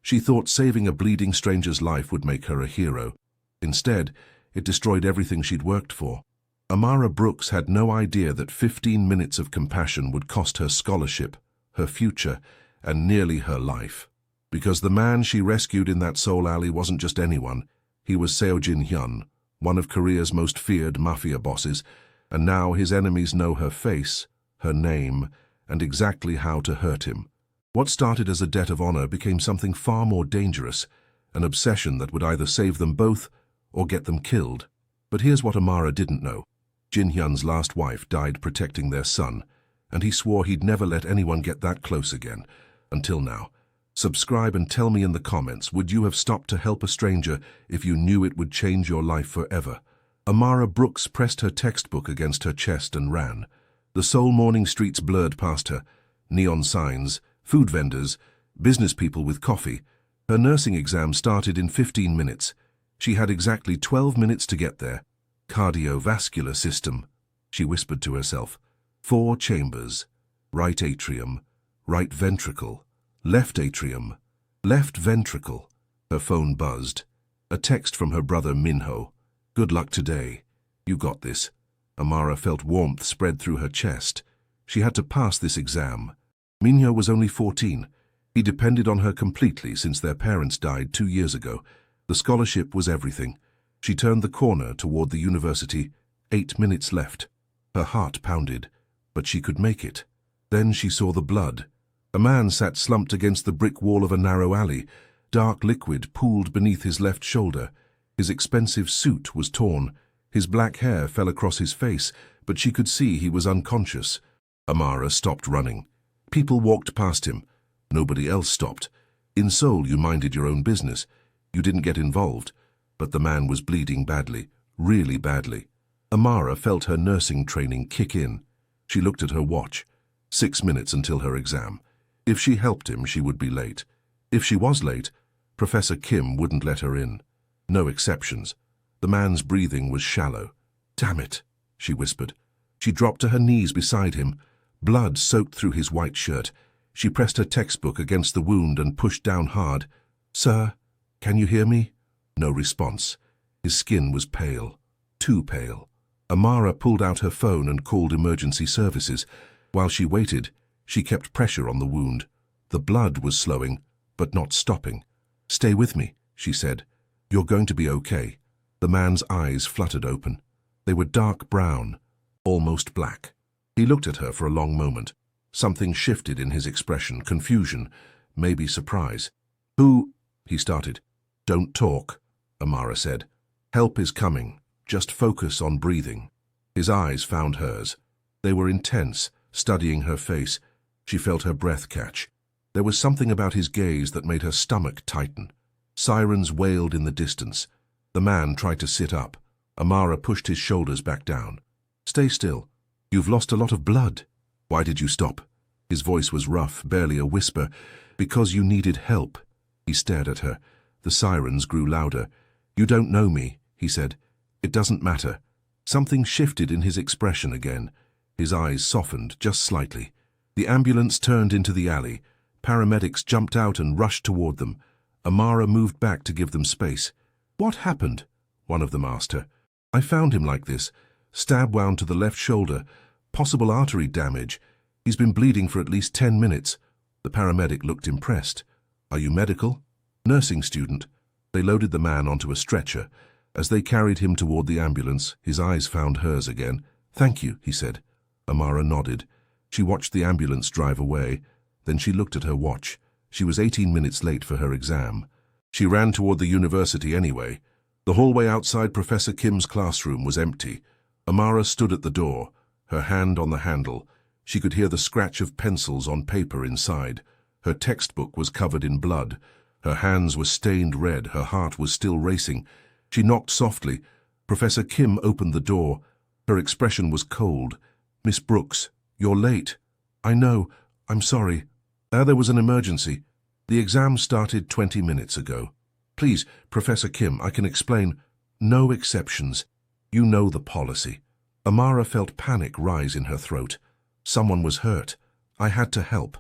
She thought saving a bleeding stranger's life would make her a hero. Instead, it destroyed everything she'd worked for. Amara Brooks had no idea that 15 minutes of compassion would cost her scholarship, her future, and nearly her life. Because the man she rescued in that soul alley wasn't just anyone. He was Seo Jin-hyun, one of Korea's most feared mafia bosses, and now his enemies know her face, her name, and exactly how to hurt him. What started as a debt of honor became something far more dangerous, an obsession that would either save them both or get them killed. But here's what Amara didn't know. Jin-hyun's last wife died protecting their son, and he swore he'd never let anyone get that close again, until now. Subscribe and tell me in the comments, would you have stopped to help a stranger if you knew it would change your life forever? Amara Brooks pressed her textbook against her chest and ran. The Seoul morning streets blurred past her. Neon signs, food vendors, business people with coffee. Her nursing exam started in 15 minutes. She had exactly 12 minutes to get there. Cardiovascular system, she whispered to herself. 4 chambers. Right atrium, right ventricle, left atrium, left ventricle. Her phone buzzed. A text from her brother Minho. Good luck today. You got this. Amara felt warmth spread through her chest. She had to pass this exam. Minho was only 14. He depended on her completely since their parents died 2 years ago. The scholarship was everything. She turned the corner toward the university. 8 minutes left. Her heart pounded, but she could make it. Then she saw the blood. A man sat slumped against the brick wall of a narrow alley. Dark liquid pooled beneath his left shoulder. His expensive suit was torn. His black hair fell across his face, but she could see he was unconscious. Amara stopped running. People walked past him. Nobody else stopped. In Seoul, you minded your own business. You didn't get involved. But the man was bleeding badly, really badly. Amara felt her nursing training kick in. She looked at her watch. 6 minutes until her exam. If she helped him, she would be late. If she was late, Professor Kim wouldn't let her in. No exceptions. The man's breathing was shallow. Damn it, she whispered. She dropped to her knees beside him. Blood soaked through his white shirt. She pressed her textbook against the wound and pushed down hard. Sir, can you hear me? No response. His skin was pale. Too pale. Amara pulled out her phone and called emergency services. While she waited, she kept pressure on the wound. The blood was slowing, but not stopping. Stay with me, she said. You're going to be okay. The man's eyes fluttered open. They were dark brown, almost black. He looked at her for a long moment. Something shifted in his expression, confusion, maybe surprise. Who? He started. Don't talk, Amara said. Help is coming. Just focus on breathing. His eyes found hers. They were intense, studying her face. She felt her breath catch. There was something about his gaze that made her stomach tighten. Sirens wailed in the distance. The man tried to sit up. Amara pushed his shoulders back down. Stay still. You've lost a lot of blood. Why did you stop? His voice was rough, barely a whisper. Because you needed help. He stared at her. The sirens grew louder. You don't know me, he said. It doesn't matter. Something shifted in his expression again. His eyes softened just slightly. The ambulance turned into the alley. Paramedics jumped out and rushed toward them. Amara moved back to give them space. What happened? One of them asked her. I found him like this. Stab wound to the left shoulder. Possible artery damage. He's been bleeding for at least 10 minutes. The paramedic looked impressed. Are you medical? Nursing student. They loaded the man onto a stretcher. As they carried him toward the ambulance, his eyes found hers again. Thank you, he said. Amara nodded. She watched the ambulance drive away. Then she looked at her watch. She was 18 minutes late for her exam. She ran toward the university anyway. The hallway outside Professor Kim's classroom was empty. Amara stood at the door, her hand on the handle. She could hear the scratch of pencils on paper inside. Her textbook was covered in blood. Her hands were stained red. Her heart was still racing. She knocked softly. Professor Kim opened the door. Her expression was cold. Miss Brooks, you're late. I know. I'm sorry. There was an emergency. The exam started 20 minutes ago. Please, Professor Kim, I can explain. No exceptions. You know the policy. Amara felt panic rise in her throat. Someone was hurt. I had to help.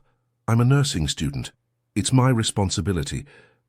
I'm a nursing student. It's my responsibility.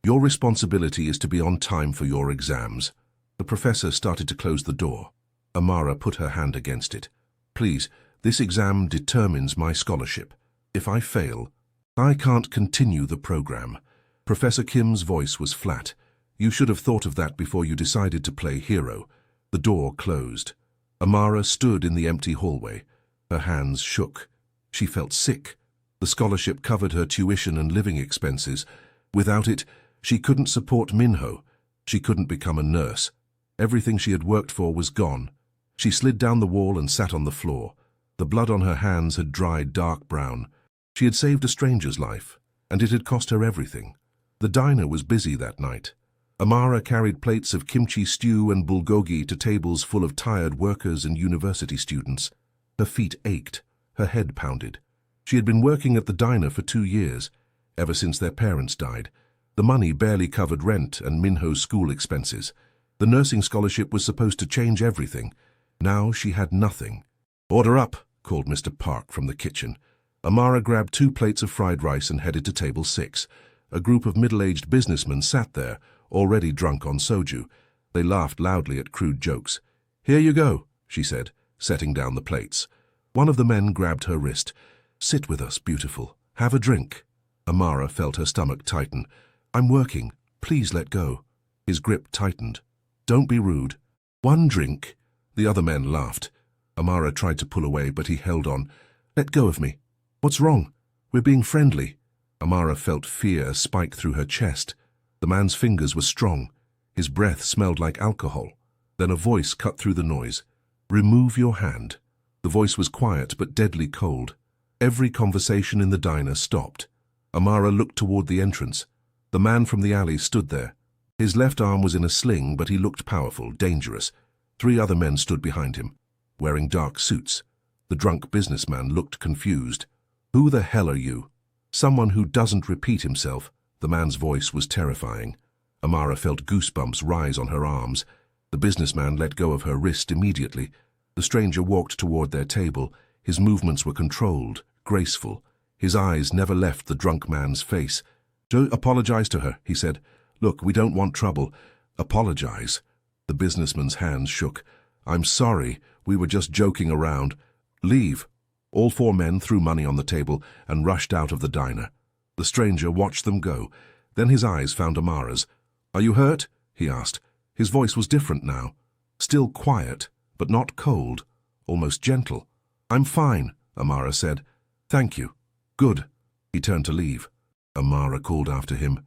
Your responsibility is to be on time for your exams. The professor started to close the door. Amara put her hand against it. Please, this exam determines my scholarship. If I fail, I can't continue the program. Professor Kim's voice was flat. You should have thought of that before you decided to play hero. The door closed. Amara stood in the empty hallway. Her hands shook. She felt sick. The scholarship covered her tuition and living expenses. Without it, she couldn't support Minho. She couldn't become a nurse. Everything she had worked for was gone. She slid down the wall and sat on the floor. The blood on her hands had dried dark brown. She had saved a stranger's life, and it had cost her everything. The diner was busy that night. Amara carried plates of kimchi stew and bulgogi to tables full of tired workers and university students. Her feet ached. Her head pounded. She had been working at the diner for 2 years, ever since their parents died. The money barely covered rent and Minho's school expenses. The nursing scholarship was supposed to change everything. Now she had nothing. "Order up," called Mr. Park from the kitchen. Amara grabbed 2 plates of fried rice and headed to table 6. A group of middle-aged businessmen sat there, already drunk on soju. They laughed loudly at crude jokes. "Here you go," she said, setting down the plates. One of the men grabbed her wrist. "Sit with us, beautiful. Have a drink." Amara felt her stomach tighten. "I'm working. Please let go." His grip tightened. "Don't be rude." "1 drink." The other men laughed. Amara tried to pull away, but he held on. "Let go of me." "What's wrong? We're being friendly." Amara felt fear spike through her chest. The man's fingers were strong. His breath smelled like alcohol. Then a voice cut through the noise. "Remove your hand." The voice was quiet but deadly cold. Every conversation in the diner stopped. Amara looked toward the entrance. The man from the alley stood there. His left arm was in a sling, but he looked powerful, dangerous. 3 other men stood behind him, wearing dark suits. The drunk businessman looked confused. "Who the hell are you?" "Someone who doesn't repeat himself." The man's voice was terrifying. Amara felt goosebumps rise on her arms. The businessman let go of her wrist immediately. The stranger walked toward their table. His movements were controlled, graceful. His eyes never left the drunk man's face. "Joe, apologize to her," he said. "Look, we don't want trouble." "Apologize?" The businessman's hands shook. "I'm sorry. We were just joking around." "Leave." All 4 men threw money on the table and rushed out of the diner. The stranger watched them go. Then his eyes found Amara's. "Are you hurt?" he asked. His voice was different now. Still quiet, but not cold, almost gentle. "I'm fine," Amara said. "Thank you." "Good." He turned to leave. Amara called after him.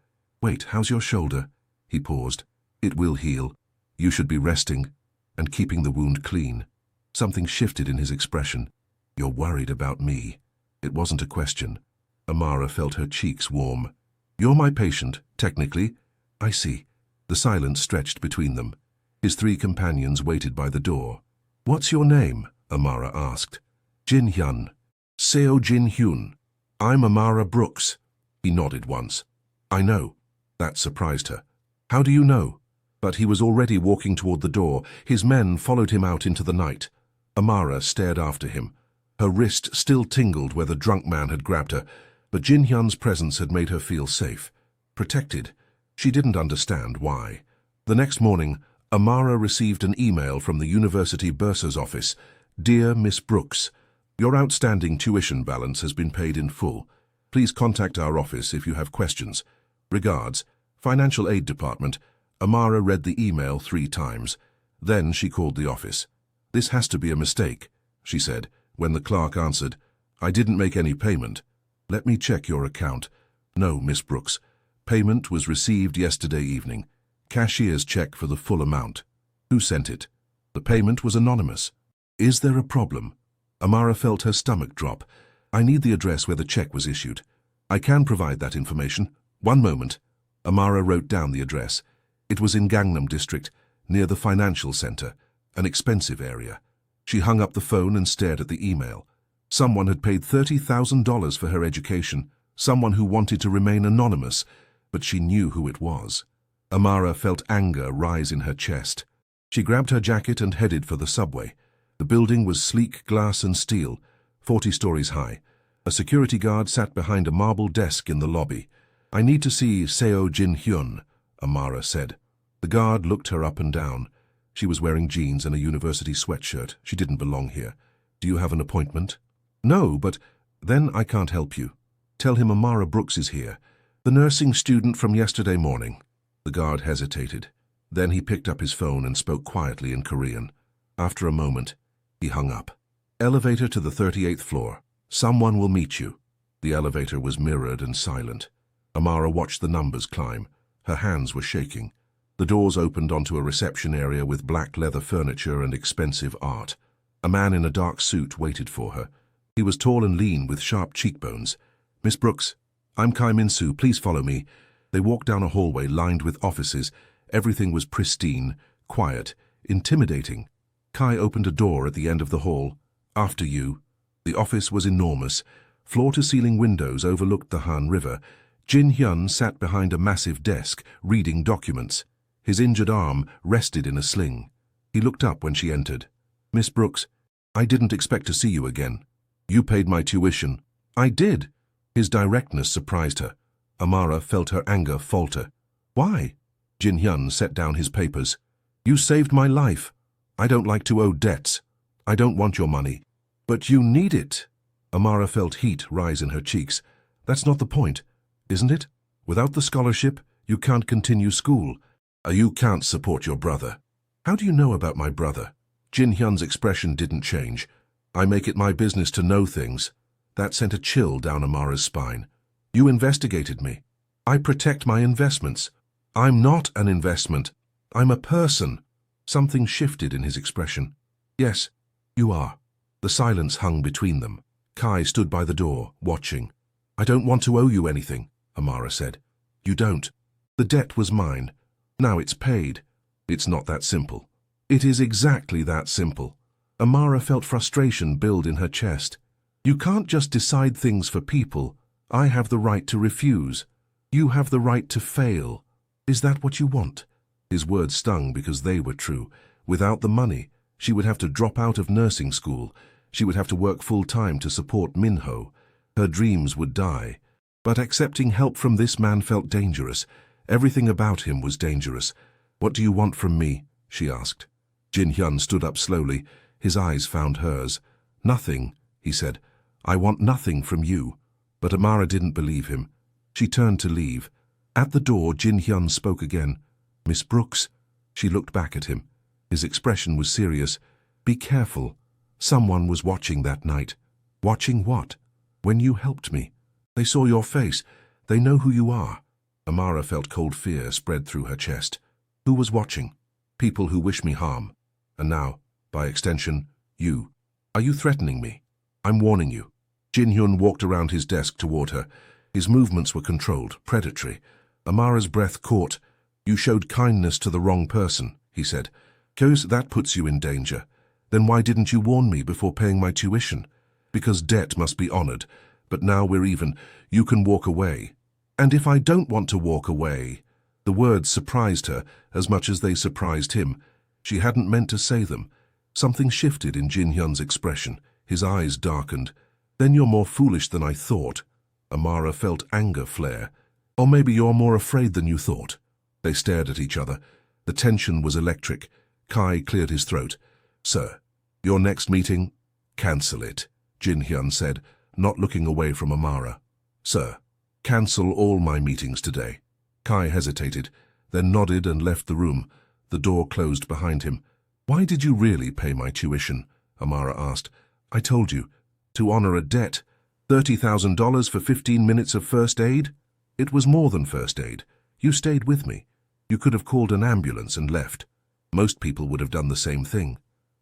"Wait, how's your shoulder?" He paused. "It will heal. You should be resting and keeping the wound clean." Something shifted in his expression. "You're worried about me." It wasn't a question. Amara felt her cheeks warm. "You're my patient, technically." "I see." The silence stretched between them. His 3 companions waited by the door. "What's your name?" Amara asked. "Jin Hyun." "Seo Jin Hyun. I'm Amara Brooks." He nodded once. "I know." That surprised her. "How do you know?" But he was already walking toward the door. His men followed him out into the night. Amara stared after him. Her wrist still tingled where the drunk man had grabbed her, but Jin Hyun's presence had made her feel safe, protected. She didn't understand why. The next morning, Amara received an email from the university bursar's office. "Dear Miss Brooks, your outstanding tuition balance has been paid in full. Please contact our office if you have questions. Regards, Financial Aid Department." Amara read the email 3 times. Then she called the office. "This has to be a mistake," she said, when the clerk answered. "I didn't make any payment." "Let me check your account." "No, Miss Brooks. Payment was received yesterday evening. Cashier's check for the full amount." "Who sent it?" "The payment was anonymous." "Is there a problem?" Amara felt her stomach drop. "I need the address where the check was issued." "I can provide that information. 1 moment." Amara wrote down the address. It was in Gangnam District, near the financial center, an expensive area. She hung up the phone and stared at the email. Someone had paid $30,000 for her education, someone who wanted to remain anonymous, but she knew who it was. Amara felt anger rise in her chest. She grabbed her jacket and headed for the subway. The building was sleek glass and steel, 40 stories high. A security guard sat behind a marble desk in the lobby. I need to see Seo Jin-hyun, Amara said. The guard looked her up and down. She was wearing jeans and a university sweatshirt. She didn't belong here. Do you have an appointment? No, but then I can't help you. Tell him Amara Brooks is here, the nursing student from yesterday morning. The guard hesitated. Then he picked up his phone and spoke quietly in Korean. After a moment, he hung up. Elevator to the 38th floor. Someone will meet you. The elevator was mirrored and silent. Amara watched the numbers climb. Her hands were shaking. The doors opened onto a reception area with black leather furniture and expensive art. A man in a dark suit waited for her. He was tall and lean with sharp cheekbones. Miss Brooks, I'm Kai Min-soo. Please follow me. They walked down a hallway lined with offices. Everything was pristine, quiet, intimidating. Kai opened a door at the end of the hall. After you. The office was enormous. Floor-to-ceiling windows overlooked the Han River. Jin-hyun sat behind a massive desk, reading documents. His injured arm rested in a sling. He looked up when she entered. Miss Brooks, I didn't expect to see you again. You paid my tuition. I did. His directness surprised her. Amara felt her anger falter. Why? Jin-hyun set down his papers. You saved my life. I don't like to owe debts. I don't want your money. But you need it. Amara felt heat rise in her cheeks. That's not the point, isn't it? Without the scholarship, you can't continue school. You can't support your brother. How do you know about my brother? Jin-hyun's expression didn't change. I make it my business to know things. That sent a chill down Amara's spine. You investigated me. I protect my investments. I'm not an investment. I'm a person. Something shifted in his expression. Yes, you are. The silence hung between them. Kai stood by the door, watching. I don't want to owe you anything, Amara said. You don't. The debt was mine. Now it's paid. It's not that simple. It is exactly that simple. Amara felt frustration build in her chest. You can't just decide things for people. I have the right to refuse. You have the right to fail. Is that what you want? His words stung because they were true. Without the money, she would have to drop out of nursing school. She would have to work full-time to support Minho. Her dreams would die. But accepting help from this man felt dangerous. Everything about him was dangerous. What do you want from me? She asked. Jin-hyun stood up slowly. His eyes found hers. Nothing, he said. I want nothing from you. But Amara didn't believe him. She turned to leave. At the door, Jin-hyun spoke again. Miss Brooks. She looked back at him. His expression was serious. Be careful. Someone was watching that night. Watching what? When you helped me. They saw your face. They know who you are. Amara felt cold fear spread through her chest. Who was watching? People who wish me harm. And now, by extension, you. Are you threatening me? I'm warning you. Jin-hyun walked around his desk toward her. His movements were controlled, predatory. Amara's breath caught. You showed kindness to the wrong person, he said. Because that puts you in danger. Then why didn't you warn me before paying my tuition? Because debt must be honored. But now we're even. You can walk away. And if I don't want to walk away? The words surprised her as much as they surprised him. She hadn't meant to say them. Something shifted in Jin-hyun's expression. His eyes darkened. Then you're more foolish than I thought. Amara felt anger flare. Or maybe you're more afraid than you thought. They stared at each other. The tension was electric. Kai cleared his throat. Sir, your next meeting? Cancel it, Jin-hyun said, not looking away from Amara. Sir, cancel all my meetings today. Kai hesitated, then nodded and left the room. The door closed behind him. Why did you really pay my tuition? Amara asked. I told you. To honor a debt. $30,000 for 15 minutes of first aid? It was more than first aid. You stayed with me. You could have called an ambulance and left. Most people would have done the same thing.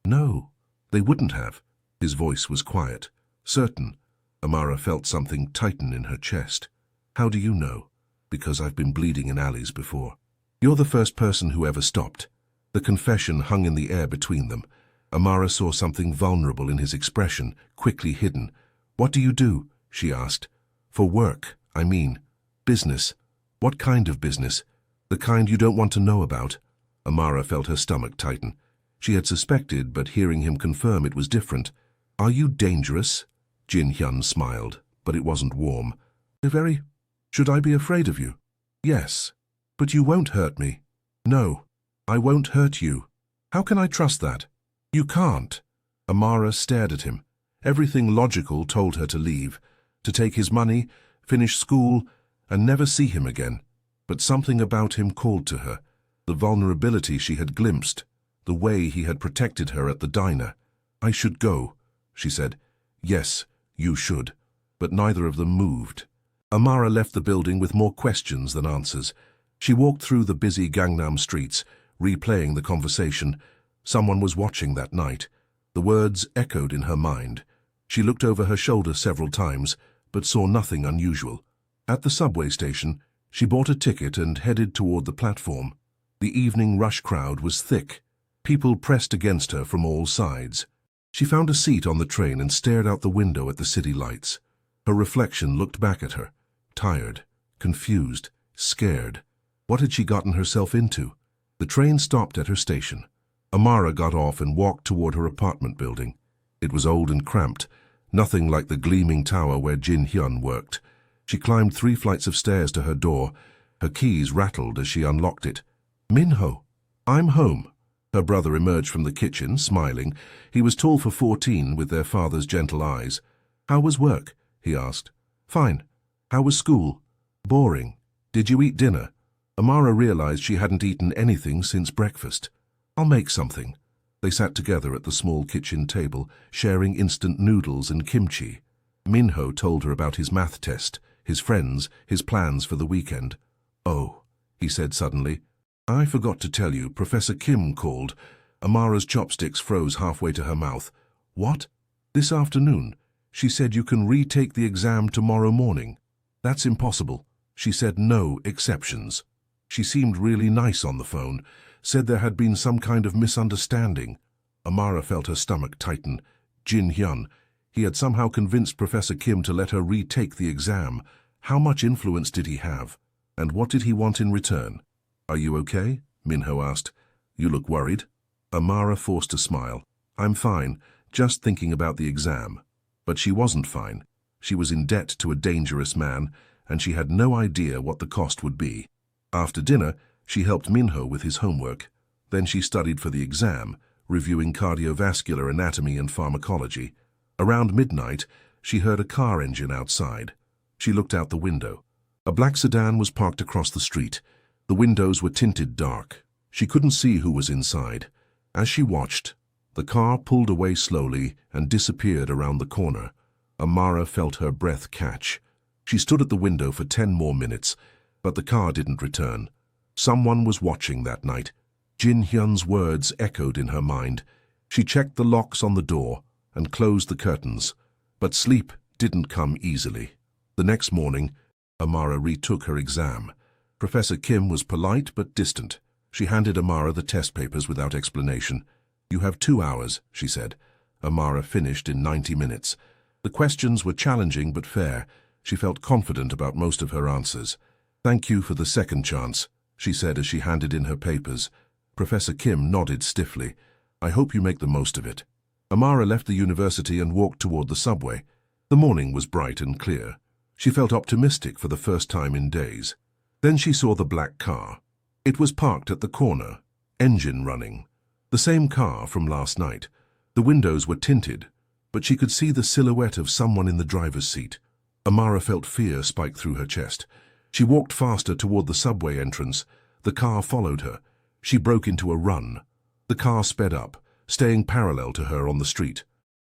No, they wouldn't have. His voice was quiet, certain. Amara felt something tighten in her chest. How do you know? Because I've been bleeding in alleys before. You're the first person who ever stopped. The confession hung in the air between them. Amara saw something vulnerable in his expression, quickly hidden. What do you do? She asked. For work, I mean. Business. What kind of business? The kind you don't want to know about. Amara felt her stomach tighten. She had suspected, but hearing him confirm it was different. Are you dangerous? Jin-hyun smiled, but it wasn't warm. Very, Should I be afraid of you? Yes. But you won't hurt me. No, I won't hurt you. How can I trust that? You can't. Amara stared at him. Everything logical told her to leave, to take his money, finish school, and never see him again. But something about him called to her. The vulnerability she had glimpsed, the way he had protected her at the diner. I should go, she said. Yes, you should. But neither of them moved. Amara left the building with more questions than answers. She walked through the busy Gangnam streets, replaying the conversation. Someone was watching that night. The words echoed in her mind. She looked over her shoulder several times, but saw nothing unusual. At the subway station, she bought a ticket and headed toward the platform. The evening rush crowd was thick. People pressed against her from all sides. She found a seat on the train and stared out the window at the city lights. Her reflection looked back at her, tired, confused, scared. What had she gotten herself into? The train stopped at her station. Amara got off and walked toward her apartment building. It was old and cramped, nothing like the gleaming tower where Jin Hyun worked. She climbed 3 flights of stairs to her door. Her keys rattled as she unlocked it. Minho, I'm home. Her brother emerged from the kitchen, smiling. He was tall for 14, with their father's gentle eyes. How was work? He asked. Fine. How was school? Boring. Did you eat dinner? Amara realized she hadn't eaten anything since breakfast. I'll make something. They sat together at the small kitchen table, sharing instant noodles and kimchi. Minho told her about his math test, his friends, his plans for the weekend. Oh, he said suddenly. I forgot to tell you, Professor Kim called. Amara's chopsticks froze halfway to her mouth. What? This afternoon? She said you can retake the exam tomorrow morning. That's impossible. She said no exceptions. She seemed really nice on the phone, said there had been some kind of misunderstanding. Amara felt her stomach tighten. Jin Hyun. He had somehow convinced Professor Kim to let her retake the exam. How much influence did he have? And what did he want in return? Are you okay? Minho asked. You look worried. Amara forced a smile. I'm fine, just thinking about the exam. But she wasn't fine. She was in debt to a dangerous man, and she had no idea what the cost would be. After dinner, she helped Minho with his homework. Then she studied for the exam, reviewing cardiovascular anatomy and pharmacology. Around midnight, she heard a car engine outside. She looked out the window. A black sedan was parked across the street. The windows were tinted dark. She couldn't see who was inside. As she watched, the car pulled away slowly and disappeared around the corner. Amara felt her breath catch. She stood at the window for 10 more minutes, but the car didn't return. Someone was watching that night. Jin Hyun's words echoed in her mind. She checked the locks on the door and closed the curtains, but sleep didn't come easily. The next morning, Amara retook her exam. Professor Kim was polite but distant. She handed Amara the test papers without explanation. You have 2 hours, she said. Amara finished in 90 minutes. The questions were challenging but fair. She felt confident about most of her answers. Thank you for the second chance, she said as she handed in her papers. Professor Kim nodded stiffly. I hope you make the most of it. Amara left the university and walked toward the subway. The morning was bright and clear. She felt optimistic for the first time in days. Then she saw the black car. It was parked at the corner, engine running. The same car from last night. The windows were tinted, but she could see the silhouette of someone in the driver's seat. Amara felt fear spike through her chest. She walked faster toward the subway entrance. The car followed her. She broke into a run. The car sped up, staying parallel to her on the street.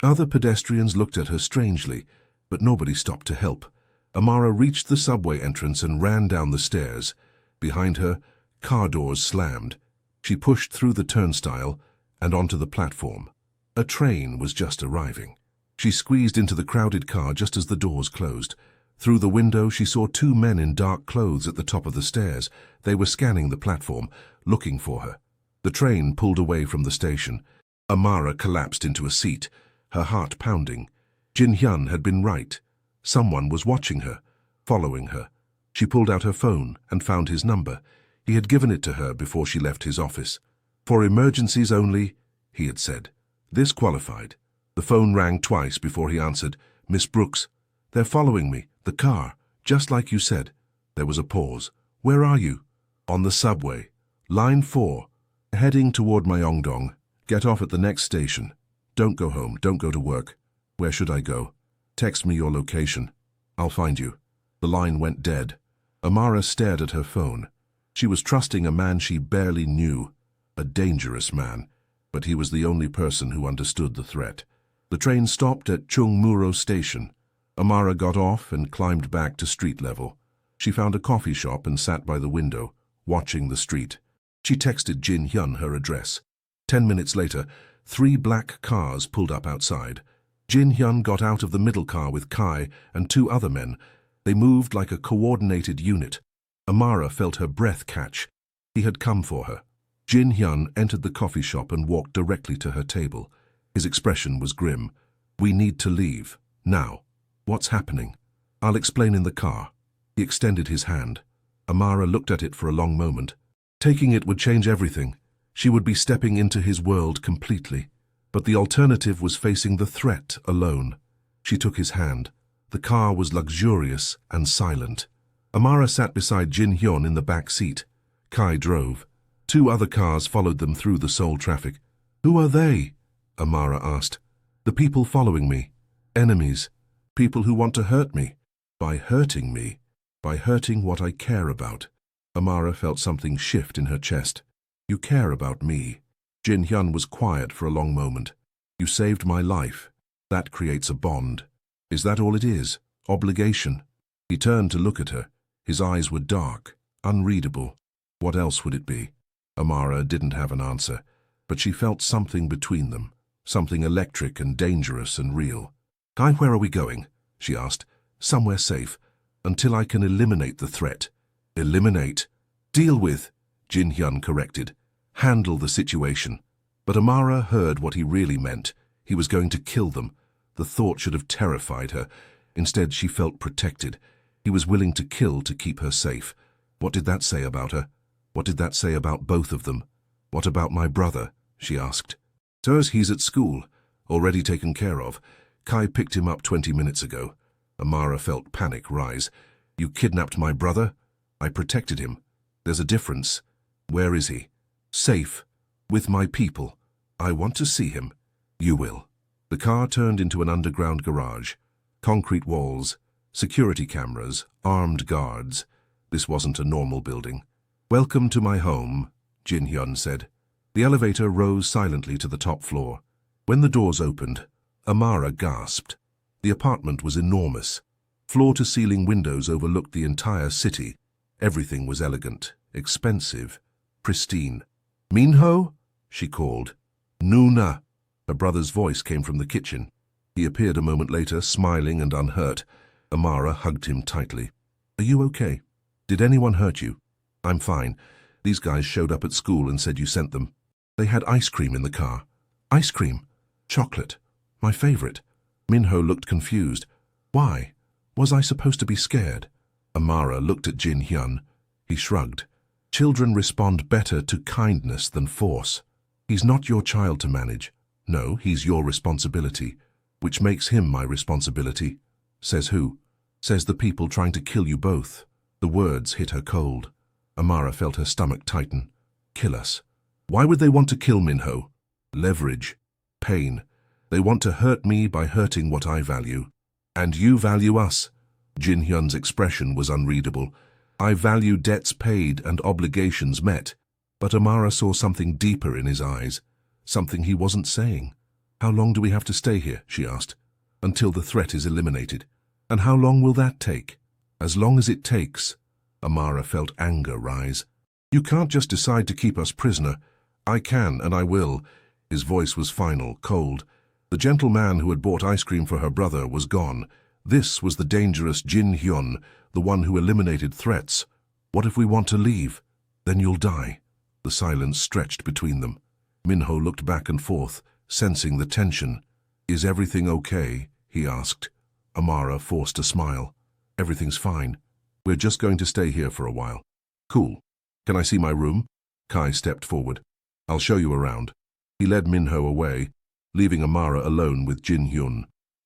Other pedestrians looked at her strangely, but nobody stopped to help. Amara reached the subway entrance and ran down the stairs. Behind her, car doors slammed. She pushed through the turnstile and onto the platform. A train was just arriving. She squeezed into the crowded car just as the doors closed. Through the window, she saw 2 men in dark clothes at the top of the stairs. They were scanning the platform, looking for her. The train pulled away from the station. Amara collapsed into a seat, her heart pounding. Jin Hyun had been right. Someone was watching her, following her. She pulled out her phone and found his number. He had given it to her before she left his office. For emergencies only, he had said. This qualified. The phone rang twice before he answered. Miss Brooks, they're following me, the car, just like you said. There was a pause. Where are you? On the subway. Line 4. Heading toward Myeongdong. Get off at the next station. Don't go home. Don't go to work. Where should I go? Text me your location. I'll find you. The line went dead. Amara stared at her phone. She was trusting a man she barely knew. A dangerous man. But he was the only person who understood the threat. The train stopped at Chungmuro Station. Amara got off and climbed back to street level. She found a coffee shop and sat by the window, watching the street. She texted Jin Hyun her address. 10 minutes later, 3 black cars pulled up outside. Jin Hyun got out of the middle car with Kai and 2 other men. They moved like a coordinated unit. Amara felt her breath catch. He had come for her. Jin Hyun entered the coffee shop and walked directly to her table. His expression was grim. We need to leave. Now. What's happening? I'll explain in the car. He extended his hand. Amara looked at it for a long moment. Taking it would change everything. She would be stepping into his world completely. But the alternative was facing the threat alone. She took his hand. The car was luxurious and silent. Amara sat beside Jin Hyun in the back seat. Kai drove. 2 other cars followed them through the Seoul traffic. Who are they? Amara asked. The people following me. Enemies. People who want to hurt me. By hurting me. By hurting what I care about. Amara felt something shift in her chest. You care about me. Jin Hyun was quiet for a long moment. You saved my life. That creates a bond. Is that all it is? Obligation? He turned to look at her. His eyes were dark, unreadable. What else would it be? Amara didn't have an answer, but she felt something between them. Something electric and dangerous and real. Kai, where are we going? She asked. Somewhere safe. Until I can eliminate the threat. Eliminate? Deal with, Jin Hyun corrected. Handle the situation. But Amara heard what he really meant. He was going to kill them. The thought should have terrified her. Instead, she felt protected. He was willing to kill to keep her safe. What did that say about her? What did that say about both of them? What about my brother? She asked. He's at school, already taken care of. Kai picked him up 20 minutes ago. Amara felt panic rise. You kidnapped my brother? I protected him. There's a difference. Where is he? Safe. With my people. I want to see him. You will. The car turned into an underground garage. Concrete walls, security cameras, armed guards. This wasn't a normal building. Welcome to my home, Jin Hyun said. The elevator rose silently to the top floor. When the doors opened, Amara gasped. The apartment was enormous. Floor-to-ceiling windows overlooked the entire city. Everything was elegant, expensive, pristine. Minho? She called. Nuna. Her brother's voice came from the kitchen. He appeared a moment later, smiling and unhurt. Amara hugged him tightly. Are you okay? Did anyone hurt you? I'm fine. These guys showed up at school and said you sent them. They had ice cream in the car. Ice cream? Chocolate. My favorite. Minho looked confused. Why? Was I supposed to be scared? Amara looked at Jin Hyun. He shrugged. Children respond better to kindness than force. He's not your child to manage. No, he's your responsibility. Which makes him my responsibility. Says who? Says the people trying to kill you both. The words hit her cold. Amara felt her stomach tighten. Kill us. Why would they want to kill Minho? Leverage. Pain. They want to hurt me by hurting what I value. And you value us. Jin Hyun's expression was unreadable. I value debts paid and obligations met. But Amara saw something deeper in his eyes. Something he wasn't saying. How long do we have to stay here? She asked. Until the threat is eliminated. And how long will that take? As long as it takes. Amara felt anger rise. You can't just decide to keep us prisoner. I can and I will. His voice was final, cold. The gentle man who had bought ice cream for her brother was gone. This was the dangerous Jin Hyun, the one who eliminated threats. What if we want to leave? Then you'll die. The silence stretched between them. Minho looked back and forth, sensing the tension. Is everything okay? He asked. Amara forced a smile. Everything's fine. We're just going to stay here for a while. Cool. Can I see my room? Kai stepped forward. I'll show you around. He led Minho away, leaving Amara alone with Jin Hyun.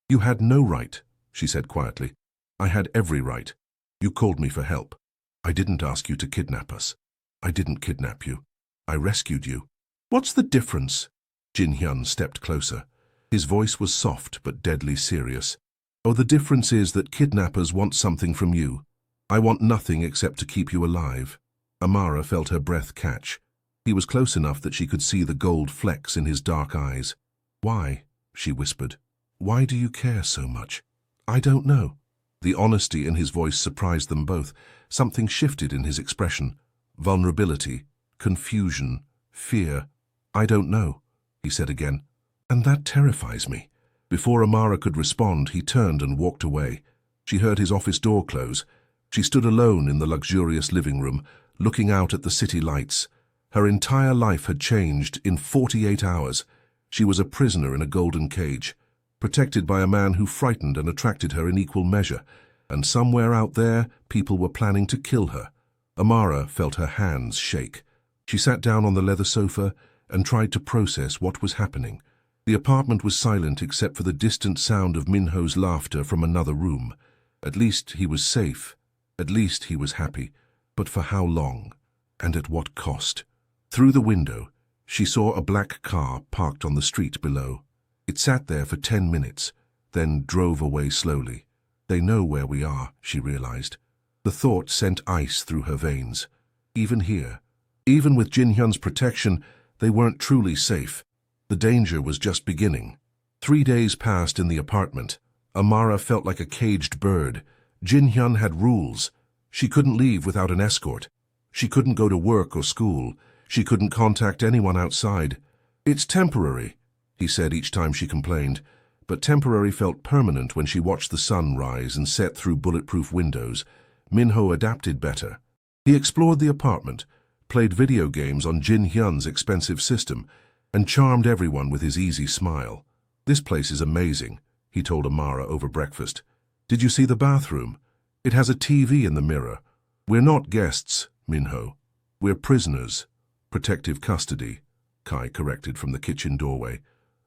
You had no right, she said quietly. I had every right. You called me for help. I didn't ask you to kidnap us. I didn't kidnap you. I rescued you. What's the difference? Jin Hyun stepped closer. His voice was soft but deadly serious. Oh, the difference is that kidnappers want something from you. I want nothing except to keep you alive. Amara felt her breath catch. He was close enough that she could see the gold flecks in his dark eyes. Why? She whispered. Why do you care so much? I don't know. The honesty in his voice surprised them both. Something shifted in his expression. Vulnerability, confusion, fear. I don't know, he said again. And that terrifies me. Before Amara could respond, he turned and walked away. She heard his office door close. She stood alone in the luxurious living room, looking out at the city lights. Her entire life had changed in 48 hours. She was a prisoner in a golden cage, protected by a man who frightened and attracted her in equal measure. And somewhere out there, people were planning to kill her. Amara felt her hands shake. She sat down on the leather sofa and tried to process what was happening. The apartment was silent except for the distant sound of Minho's laughter from another room. At least he was safe. At least he was happy. But for how long? And at what cost? Through the window, she saw a black car parked on the street below. It sat there for 10 minutes, then drove away slowly. They know where we are, she realized. The thought sent ice through her veins. Even here, even with Jin Hyun's protection, they weren't truly safe. The danger was just beginning. 3 days passed in the apartment. Amara felt like a caged bird. Jin Hyun had rules. She couldn't leave without an escort. She couldn't go to work or school. She couldn't contact anyone outside. It's temporary, he said each time she complained, but temporary felt permanent when she watched the sun rise and set through bulletproof windows. Minho adapted better. He explored the apartment, played video games on Jin Hyun's expensive system, and charmed everyone with his easy smile. This place is amazing, he told Amara over breakfast. Did you see the bathroom? It has a TV in the mirror. We're not guests, Minho. We're prisoners. Protective custody, Kai corrected from the kitchen doorway.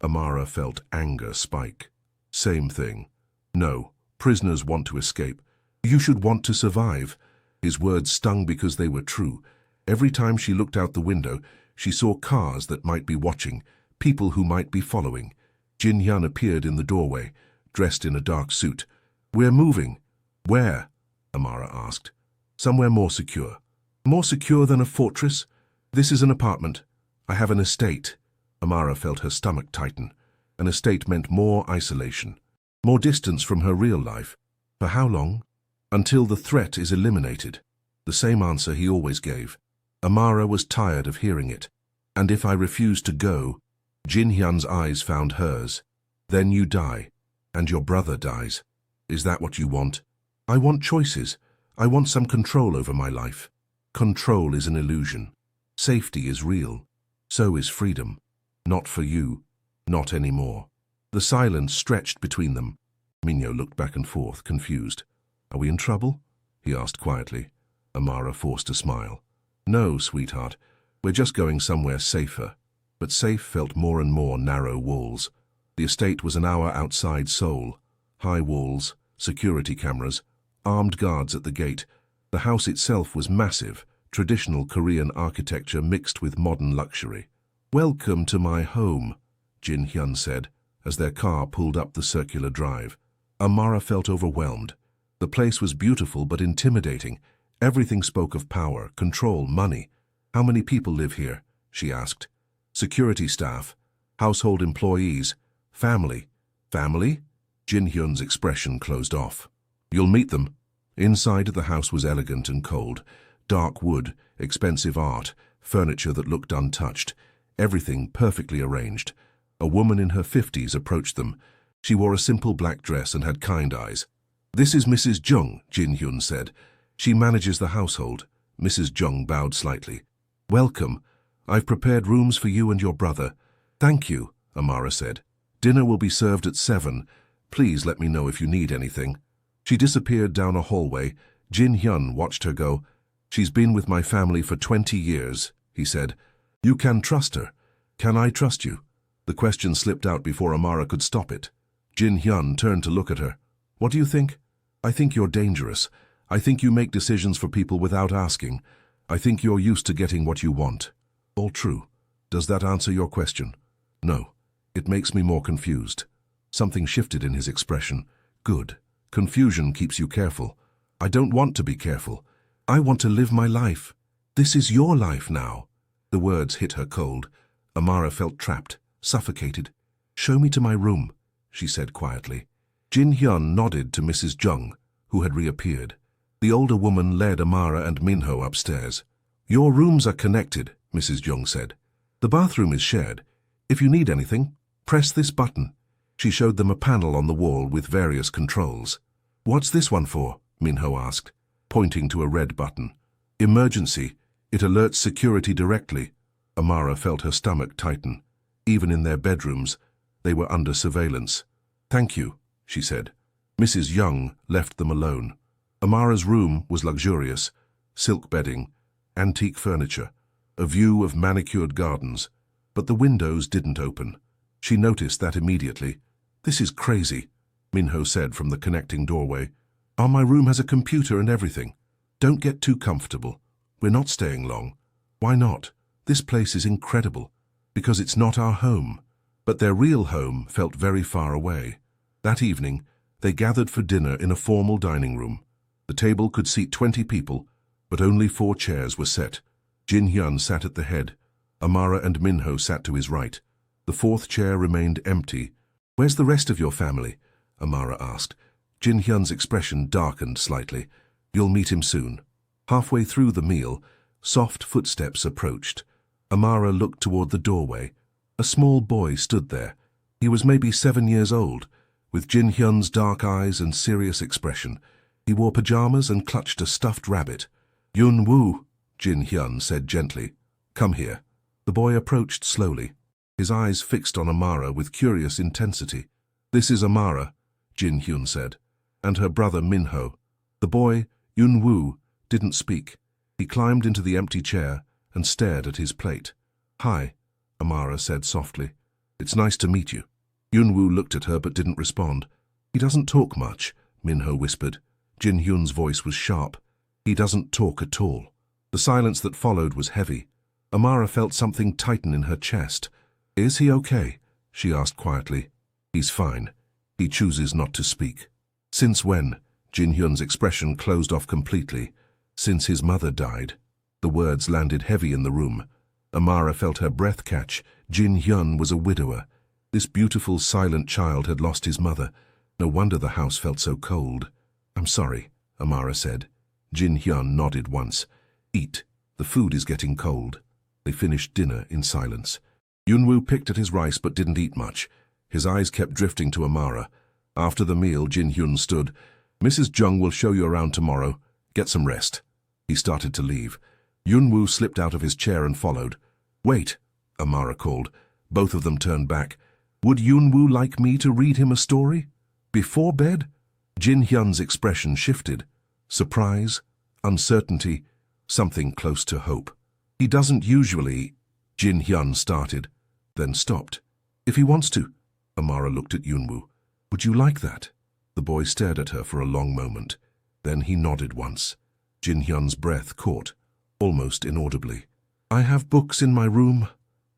Amara felt anger spike. Same thing. No, prisoners want to escape. You should want to survive. His words stung because they were true. Every time she looked out the window, she saw cars that might be watching, people who might be following. Jin Hyun appeared in the doorway, dressed in a dark suit. We're moving. Where? Amara asked. Somewhere more secure. More secure than a fortress? This is an apartment. I have an estate. Amara felt her stomach tighten. An estate meant more isolation, more distance from her real life. For how long? Until the threat is eliminated. The same answer he always gave. Amara was tired of hearing it. And if I refuse to go, Jin Hyun's eyes found hers. Then you die, and your brother dies. Is that what you want? I want choices. I want some control over my life. Control is an illusion. Safety is real. So is freedom. Not for you. Not anymore. The silence stretched between them. Minho looked back and forth, confused. Are we in trouble? He asked quietly. Amara forced a smile. No, sweetheart. We're just going somewhere safer. But safe felt more and more narrow walls. The estate was an hour outside Seoul. High walls, security cameras, armed guards at the gate. The house itself was massive, traditional Korean architecture mixed with modern luxury. Welcome to my home, Jin Hyun said, as their car pulled up the circular drive. Amara felt overwhelmed. The place was beautiful but intimidating. Everything spoke of power, control, money. How many people live here? She asked. Security staff, household employees, family. Family? Jin Hyun's expression closed off. You'll meet them. Inside, the house was elegant and cold. Dark wood, expensive art, furniture that looked untouched. Everything perfectly arranged. A woman in her 50s approached them. She wore a simple black dress and had kind eyes. This is Mrs. Jung, Jin Hyun said. She manages the household. Mrs. Jung bowed slightly. Welcome. I've prepared rooms for you and your brother. Thank you, Amara said. Dinner will be served at 7. Please let me know if you need anything. She disappeared down a hallway. Jin Hyun watched her go. She's been with my family for 20 years, he said. You can trust her. Can I trust you? The question slipped out before Amara could stop it. Jin Hyun turned to look at her. What do you think? I think you're dangerous. I think you make decisions for people without asking. I think you're used to getting what you want. All true. Does that answer your question? No. It makes me more confused. Something shifted in his expression. Good. Confusion keeps you careful. I don't want to be careful. I want to live my life. This is your life now. The words hit her cold. Amara felt trapped, suffocated. Show me to my room, she said quietly. Jin Hyun nodded to Mrs. Jung, who had reappeared. The older woman led Amara and Minho upstairs. Your rooms are connected, Mrs. Jung said. The bathroom is shared. If you need anything, press this button. She showed them a panel on the wall with various controls. What's this one for? Minho asked, pointing to a red button. Emergency. It alerts security directly. Amara felt her stomach tighten. Even in their bedrooms, they were under surveillance. Thank you, she said. Mrs. Young left them alone. Amara's room was luxurious, silk bedding, antique furniture, a view of manicured gardens, but the windows didn't open. She noticed that immediately. This is crazy, Minho said from the connecting doorway. My room has a computer and everything. Don't get too comfortable. We're not staying long. Why not? This place is incredible. Because it's not our home. But their real home felt very far away. That evening, they gathered for dinner in a formal dining room. The table could seat 20 people, but only 4 chairs were set. Jin Hyun sat at the head. Amara and Minho sat to his right. The 4th chair remained empty. Where's the rest of your family? Amara asked. Jin Hyun's expression darkened slightly. You'll meet him soon. Halfway through the meal, soft footsteps approached. Amara looked toward the doorway. A small boy stood there. He was maybe 7 years old, with Jin Hyun's dark eyes and serious expression. He wore pajamas and clutched a stuffed rabbit. Yun Woo, Jin Hyun said gently. Come here. The boy approached slowly, his eyes fixed on Amara with curious intensity. This is Amara, Jin Hyun said, and her brother Minho. The boy, Yun Woo, didn't speak. He climbed into the empty chair and stared at his plate. Hi, Amara said softly. It's nice to meet you. Yun Woo looked at her but didn't respond. He doesn't talk much, Minho whispered. Jin Hyun's voice was sharp. He doesn't talk at all. The silence that followed was heavy. Amara felt something tighten in her chest. Is he okay? She asked quietly. He's fine. He chooses not to speak. Since when? Jin Hyun's expression closed off completely. Since his mother died. The words landed heavy in the room. Amara felt her breath catch. Jin Hyun was a widower. This beautiful, silent child had lost his mother. No wonder the house felt so cold. I'm sorry, Amara said. Jin Hyun nodded once. Eat. The food is getting cold. They finished dinner in silence. Yunwoo picked at his rice but didn't eat much. His eyes kept drifting to Amara. After the meal, Jin Hyun stood. Mrs. Jung will show you around tomorrow. Get some rest. He started to leave. Yunwoo slipped out of his chair and followed. Wait, Amara called. Both of them turned back. Would Yunwoo like me to read him a story? Before bed? Jin Hyun's expression shifted. Surprise, uncertainty, something close to hope. He doesn't usually, Jin Hyun started, then stopped. If he wants to. Amara looked at Yunwoo. Would you like that? The boy stared at her for a long moment. Then he nodded once. Jin Hyun's breath caught, almost inaudibly. I have books in my room,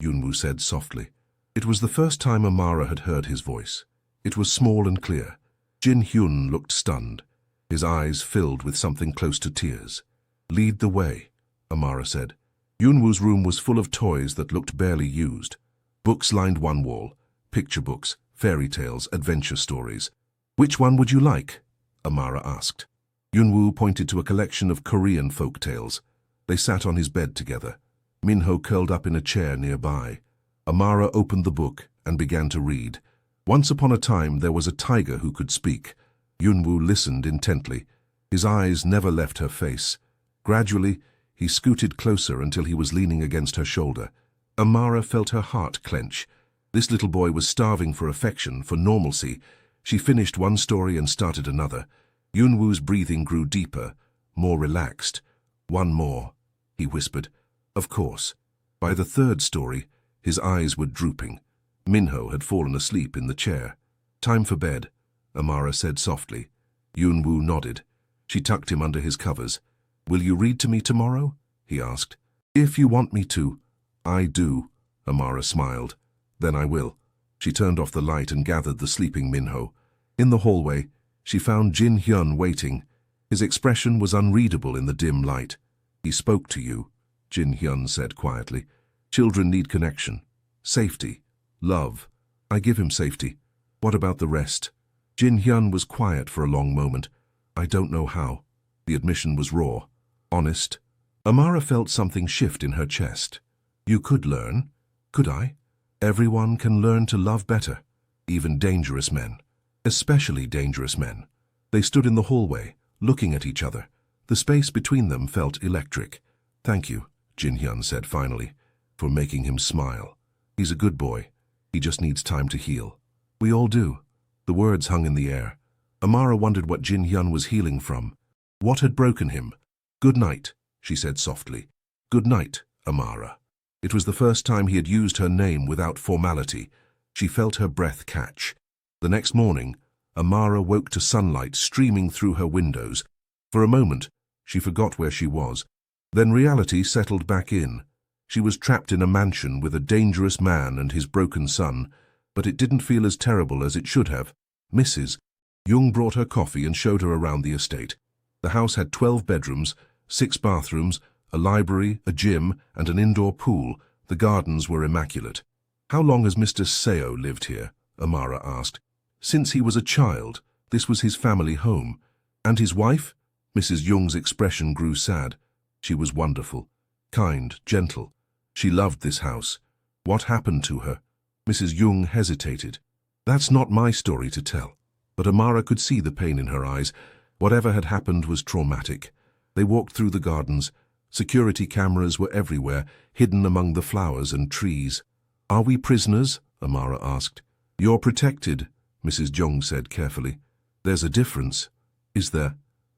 Yunwoo said softly. It was the first time Amara had heard his voice. It was small and clear. Jin Hyun looked stunned. His eyes filled with something close to tears. Lead the way, Amara said. Yunwoo's room was full of toys that looked barely used. Books lined one wall, picture books, fairy tales, adventure stories. Which one would you like? Amara asked. Yunwoo pointed to a collection of Korean folk tales. They sat on his bed together. Minho curled up in a chair nearby. Amara opened the book and began to read. Once upon a time there was a tiger who could speak. Yunwoo listened intently. His eyes never left her face. Gradually, he scooted closer until he was leaning against her shoulder. Amara felt her heart clench. This little boy was starving for affection, for normalcy. She finished one story and started another. Yunwoo's breathing grew deeper, more relaxed. One more, he whispered. Of course. By the 3rd story, his eyes were drooping. Minho had fallen asleep in the chair. Time for bed, Amara said softly. Yunwoo nodded. She tucked him under his covers. "Will you read to me tomorrow?" he asked. "If you want me to." "I do," Amara smiled. "Then I will." She turned off the light and gathered the sleeping Minho. In the hallway, she found Jin Hyun waiting. His expression was unreadable in the dim light. "He spoke to you," Jin Hyun said quietly. "Children need connection, safety, love. I give him safety. What about the rest?" Jin Hyun was quiet for a long moment. "I don't know how." The admission was raw, honest. Amara felt something shift in her chest. "You could learn. Could I? Everyone can learn to love better, even dangerous men, especially dangerous men." They stood in the hallway, looking at each other. The space between them felt electric. "Thank you," Jin Hyun said finally, "for making him smile. He's a good boy. He just needs time to heal." "We all do." The words hung in the air. Amara wondered what Jin Hyun was healing from. What had broken him? "Good night," she said softly. "Good night, Amara." It was the first time he had used her name without formality. She felt her breath catch. The next morning, Amara woke to sunlight streaming through her windows. For a moment, she forgot where she was. Then reality settled back in. She was trapped in a mansion with a dangerous man and his broken son, but it didn't feel as terrible as it should have. Mrs. Jung brought her coffee and showed her around the estate. The house had 12 bedrooms, 6 bathrooms, a library, a gym, and an indoor pool. The gardens were immaculate. "How long has Mr. Seo lived here?" Amara asked. "Since he was a child. This was his family home." "And his wife?" Mrs. Jung's expression grew sad. "She was wonderful, kind, gentle. She loved this house." "What happened to her?" Mrs. Jung hesitated. "That's not my story to tell." But Amara could see the pain in her eyes. Whatever had happened was traumatic. They walked through the gardens. Security cameras were everywhere, hidden among the flowers and trees. "Are we prisoners?" Amara asked. "You're protected," Mrs. Jung said carefully. "There's a difference." "Is there?"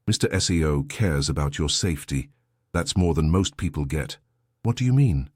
"Mr. Seo cares about your safety. That's more than most people get." "What do you mean?"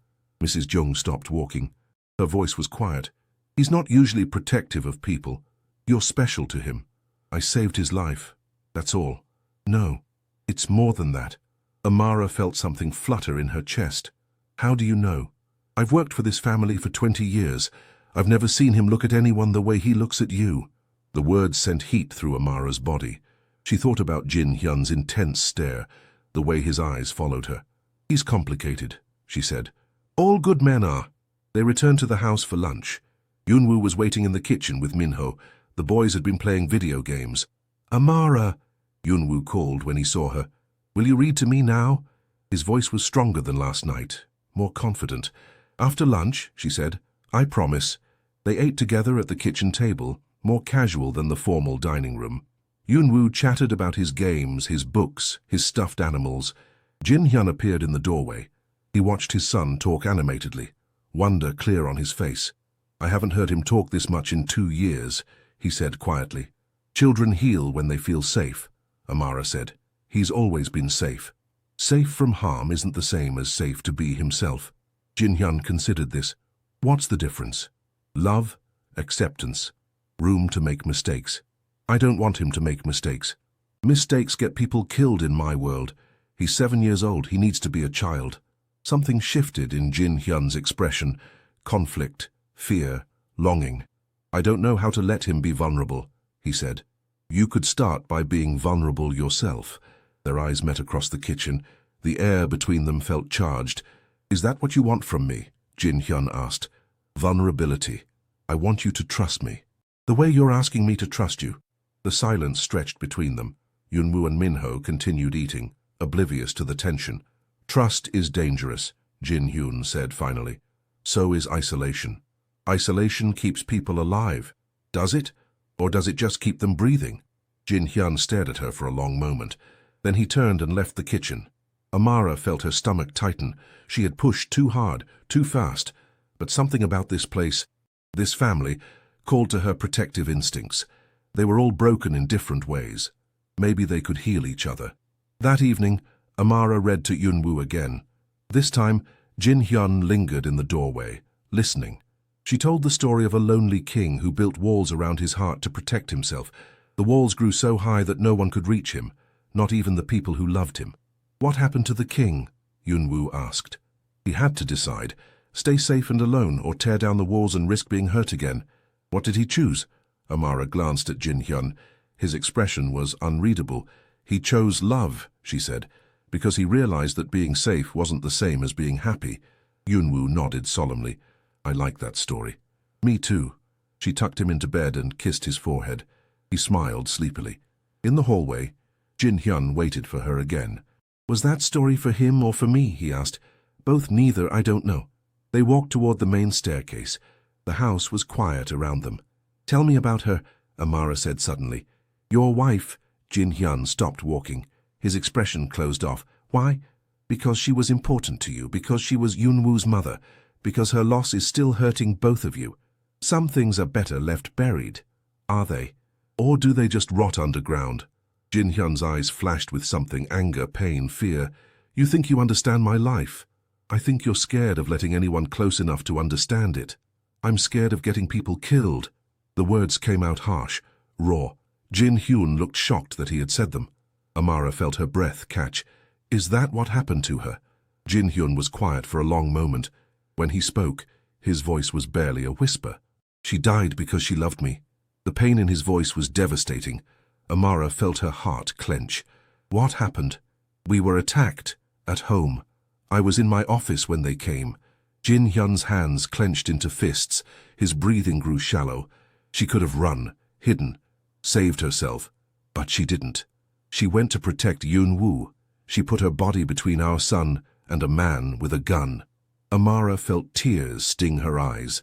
Mrs. Jung stopped walking. Her voice was quiet. "He's not usually protective of people. You're special to him. I saved his life. That's all." "No, it's more than that." Amara felt something flutter in her chest. "How do you know?" "I've worked for this family for 20 years. I've never seen him look at anyone the way he looks at you." The words sent heat through Amara's body. She thought about Jin Hyun's intense stare, the way his eyes followed her. "He's complicated," she said. "All good men are." They returned to the house for lunch. Yunwoo was waiting in the kitchen with Minho. The boys had been playing video games. "Amara," Yunwoo called when he saw her. "Will you read to me now?" His voice was stronger than last night, more confident. "After lunch," she said. "I promise." They ate together at the kitchen table, more casual than the formal dining room. Yunwoo chattered about his games, his books, his stuffed animals. Jin Hyun appeared in the doorway. He watched his son talk animatedly, wonder clear on his face. "I haven't heard him talk this much in 2 years, he said quietly. "Children heal when they feel safe," Amara said. "He's always been safe." Safe from harm isn't the same as safe to be himself. Jin Hyun considered this. What's the difference? Love, acceptance, room to make mistakes. I don't want him to make mistakes. Mistakes get people killed in my world. He's 7 years old. He needs to be a child. Something shifted in Jin Hyun's expression. Conflict, fear, longing. "I don't know how to let him be vulnerable," he said. "You could start by being vulnerable yourself." Their eyes met across the kitchen. The air between them felt charged. "Is that what you want from me?" Jin Hyun asked. "Vulnerability. I want you to trust me. The way you're asking me to trust you." The silence stretched between them. Yunwoo and Minho continued eating, oblivious to the tension. "Trust is dangerous," Jin Hyun said finally. "So is isolation. Isolation keeps people alive. Does it? Or does it just keep them breathing?" Jin Hyun stared at her for a long moment. Then he turned and left the kitchen. Amara felt her stomach tighten. She had pushed too hard, too fast. But something about this place, this family, called to her protective instincts. They were all broken in different ways. Maybe they could heal each other. That evening, Amara read to Yunwoo again. This time, Jin Hyun lingered in the doorway, listening. She told the story of a lonely king who built walls around his heart to protect himself. The walls grew so high that no one could reach him. not even the people who loved him. What happened to the king? Yunwu asked. He had to decide, stay safe and alone or tear down the walls and risk being hurt again. What did he choose? Amara glanced at Jin Hyun. His expression was unreadable. He chose love, she said, because he realized that being safe wasn't the same as being happy. Yunwu nodded solemnly. I like that story. Me too. She tucked him into bed and kissed his forehead. He smiled sleepily. In the hallway, Jin Hyun waited for her again. Was that story for him or for me? He asked. Both neither, I don't know. They walked toward the main staircase. The house was quiet around them. Tell me about her, Amara said suddenly. Your wife. Jin Hyun stopped walking. His expression closed off. Why? Because she was important to you, because she was Yunwu's mother, because her loss is still hurting both of you. Some things are better left buried. Are they? Or do they just rot underground? Jin Hyun's eyes flashed with something, anger, pain, fear. You think you understand my life. I think you're scared of letting anyone close enough to understand it. I'm scared of getting people killed. The words came out harsh, raw. Jin Hyun looked shocked that he had said them. Amara felt her breath catch. Is that what happened to her? Jin Hyun was quiet for a long moment. When he spoke, his voice was barely a whisper. She died because she loved me. The pain in his voice was devastating. Amara felt her heart clench. What happened? We were attacked. At home. I was in my office when they came. Jin Hyun's hands clenched into fists. His breathing grew shallow. She could have run, hidden, saved herself. But she didn't. She went to protect Yunwu. She put her body between our son and a man with a gun. Amara felt tears sting her eyes.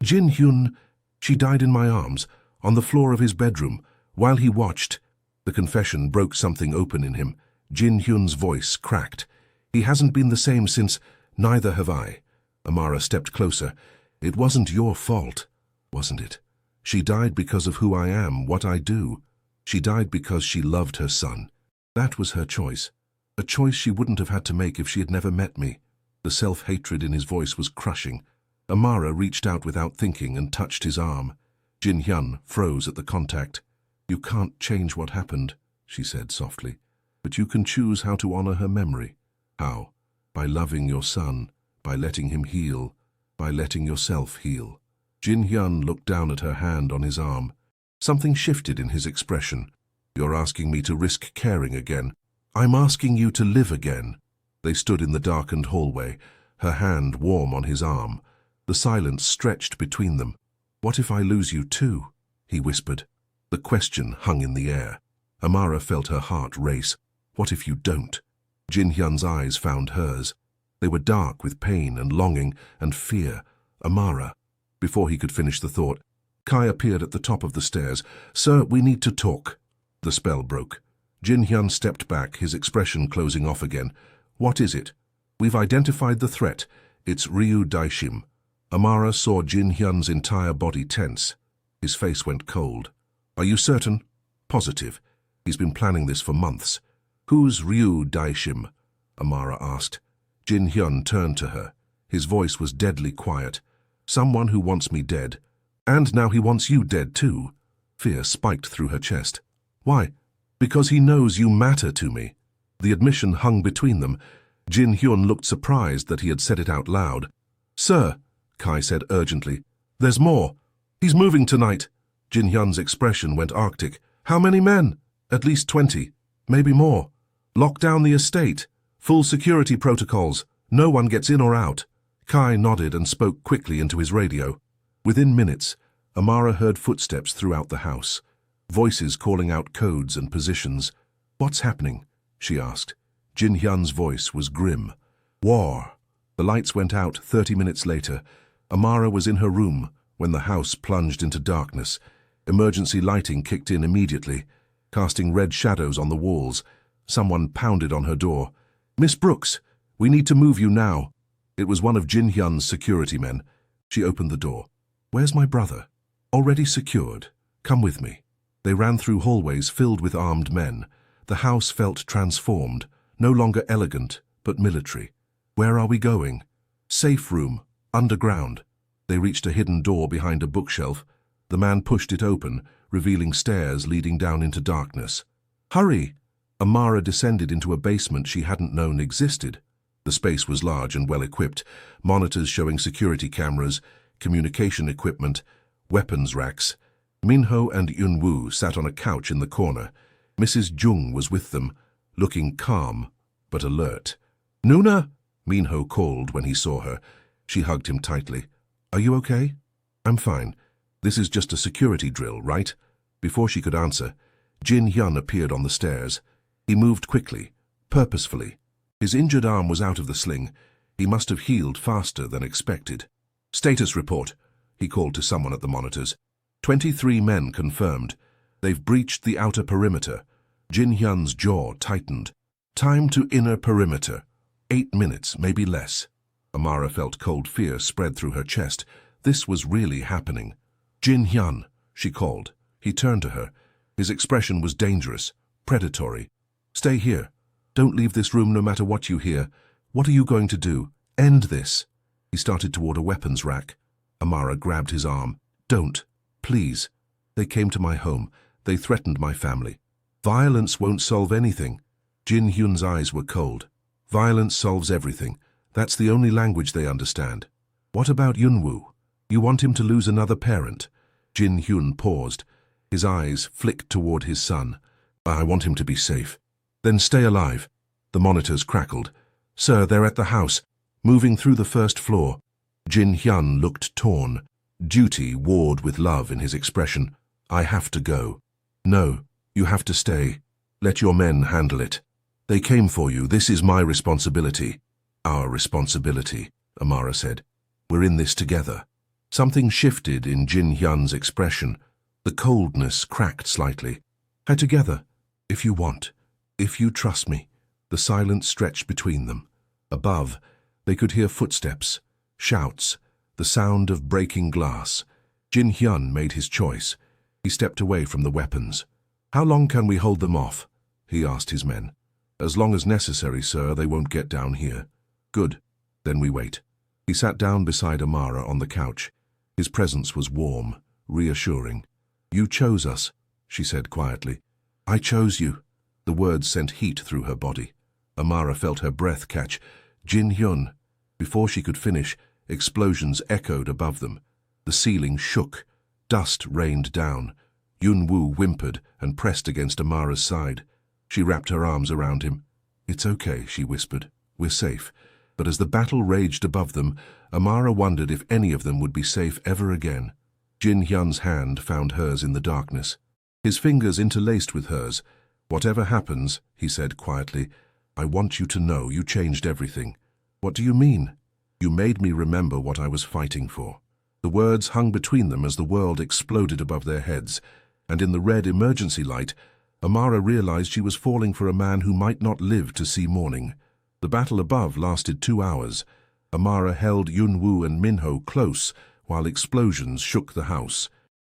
Jin Hyun, she died in my arms, on the floor of his bedroom, while he watched. The confession broke something open in him. Jin Hyun's voice cracked. He hasn't been the same since. Neither have I. Amara stepped closer. It wasn't your fault, wasn't it? She died because of who I am, what I do. She died because she loved her son. That was her choice. A choice she wouldn't have had to make if she had never met me. The self-hatred in his voice was crushing. Amara reached out without thinking and touched his arm. Jin Hyun froze at the contact. You can't change what happened, she said softly, but you can choose how to honor her memory. How? By loving your son, by letting him heal, by letting yourself heal. Jin Hyun looked down at her hand on his arm. Something shifted in his expression. You're asking me to risk caring again. I'm asking you to live again. They stood in the darkened hallway, her hand warm on his arm. The silence stretched between them. What if I lose you too? He whispered. The question hung in the air. Amara felt her heart race. What if you don't? Jin Hyun's eyes found hers. They were dark with pain and longing and fear. Amara. Before he could finish the thought, Kai appeared at the top of the stairs. Sir, we need to talk. The spell broke. Jin Hyun stepped back, his expression closing off again. What is it? We've identified the threat. It's Ryu Daishim. Amara saw Jin Hyun's entire body tense. His face went cold. Are you certain? Positive. He's been planning this for months. Who's Ryu Daishim? Amara asked. Jin Hyun turned to her. His voice was deadly quiet. Someone who wants me dead. And now he wants you dead too. Fear spiked through her chest. Why? Because he knows you matter to me. The admission hung between them. Jin Hyun looked surprised that he had said it out loud. Sir, Kai said urgently, there's more. He's moving tonight. Jin Hyun's expression went arctic. How many men? At least 20. Maybe more. Lock down the estate. Full security protocols. No one gets in or out. Kai nodded and spoke quickly into his radio. Within minutes, Amara heard footsteps throughout the house. Voices calling out codes and positions. What's happening? She asked. Jin Hyun's voice was grim. War. The lights went out 30 minutes later. Amara was in her room when the house plunged into darkness. Emergency lighting kicked in immediately, casting red shadows on the walls. Someone pounded on her door. Miss Brooks, we need to move you now. It was one of Jin Hyun's security men. She opened the door. Where's my brother? Already secured. Come with me. They ran through hallways filled with armed men. The house felt transformed, no longer elegant, but military. Where are we going? Safe room, underground. They reached a hidden door behind a bookshelf. The man pushed it open, revealing stairs leading down into darkness. Hurry! Amara descended into a basement she hadn't known existed. The space was large and well-equipped, monitors showing security cameras, communication equipment, weapons racks. Minho and Yunwoo sat on a couch in the corner. Mrs. Jung was with them, looking calm but alert. "Nuna!" Minho called when he saw her. She hugged him tightly. "Are you okay?" "I'm fine. This is just a security drill, right?" Before she could answer, Jin Hyun appeared on the stairs. He moved quickly, purposefully. His injured arm was out of the sling. He must have healed faster than expected. "Status report," he called to someone at the monitors. 23 men confirmed. They've breached the outer perimeter. Jin Hyun's jaw tightened. "Time to inner perimeter. 8 minutes, maybe less." Amara felt cold fear spread through her chest. This was really happening. "Jin Hyun," she called. He turned to her. His expression was dangerous, predatory. "Stay here. Don't leave this room no matter what you hear. What are you going to do? End this." He started toward a weapons rack. Amara grabbed his arm. "Don't. Please. They came to my home. They threatened my family. Violence won't solve anything." Jin Hyun's eyes were cold. "Violence solves everything. That's the only language they understand." "What about Yunwoo? You want him to lose another parent?" Jin Hyun paused. His eyes flicked toward his son. "I want him to be safe." "Then stay alive." The monitors crackled. "Sir, they're at the house, moving through the first floor." Jin Hyun looked torn. Duty warred with love in his expression. "I have to go." "No, you have to stay. Let your men handle it. They came for you. This is my responsibility." "Our responsibility," Amara said. "We're in this together." Something shifted in Jin Hyun's expression. The coldness cracked slightly. "Together, if you want. If you trust me." The silence stretched between them. Above, they could hear footsteps, shouts, the sound of breaking glass. Jin Hyun made his choice. He stepped away from the weapons. "How long can we hold them off?" he asked his men. "As long as necessary, sir. They won't get down here." "Good. Then we wait." He sat down beside Amara on the couch. His presence was warm, reassuring. "You chose us," she said quietly. "I chose you." The words sent heat through her body. Amara felt her breath catch. "Jin Hyun." Before she could finish, explosions echoed above them. The ceiling shook. Dust rained down. Yunwoo whimpered and pressed against Amara's side. She wrapped her arms around him. "It's okay," she whispered. "We're safe." But as the battle raged above them, Amara wondered if any of them would be safe ever again. Jin Hyun's hand found hers in the darkness. His fingers interlaced with hers. "Whatever happens," he said quietly, "I want you to know you changed everything." "What do you mean?" "You made me remember what I was fighting for." The words hung between them as the world exploded above their heads, and in the red emergency light, Amara realized she was falling for a man who might not live to see morning. The battle above lasted 2 hours. Amara held Yunwoo and Minho close while explosions shook the house.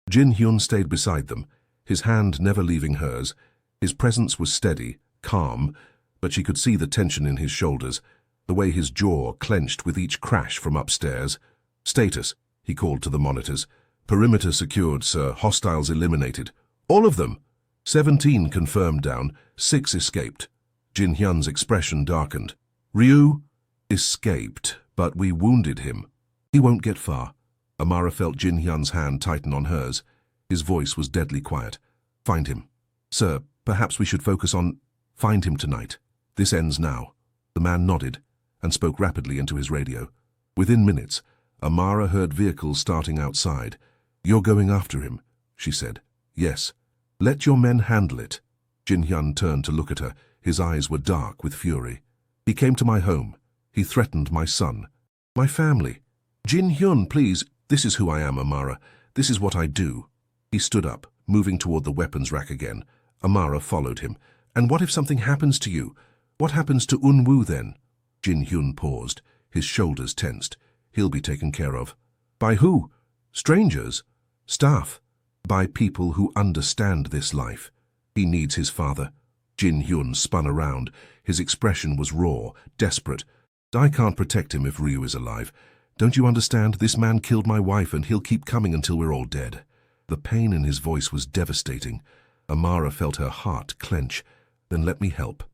Jin Hyun stayed beside them, his hand never leaving hers. His presence was steady, calm, but she could see the tension in his shoulders, the way his jaw clenched with each crash from upstairs. "Status," he called to the monitors. "Perimeter secured, sir. Hostiles eliminated." "All of them?" 17 confirmed down, 6 escaped. Jin Hyun's expression darkened. "Ryu?" "Escaped, but we wounded him." "He won't get far." Amara felt Jin Hyun's hand tighten on hers. His voice was deadly quiet. "Find him." "Sir, perhaps we should focus on— Find him tonight. This ends now." The man nodded and spoke rapidly into his radio. Within minutes, Amara heard vehicles starting outside. "You're going after him," she said. "Yes." "Let your men handle it." Jin Hyun turned to look at her. His eyes were dark with fury. "He came to my home. He threatened my son. My family." "Jin Hyun, please. This is who I am, Amara. This is what I do." He stood up, moving toward the weapons rack again. Amara followed him. "And what if something happens to you? What happens to Unwoo then?" Jin Hyun paused, his shoulders tensed. "He'll be taken care of." "By who? Strangers?" "Staff. By people who understand this life. He needs his father." Jin Hyun spun around. His expression was raw, desperate. "I can't protect him if Ryu is alive. Don't you understand? This man killed my wife and he'll keep coming until we're all dead." The pain in his voice was devastating. Amara felt her heart clench. Then let me help.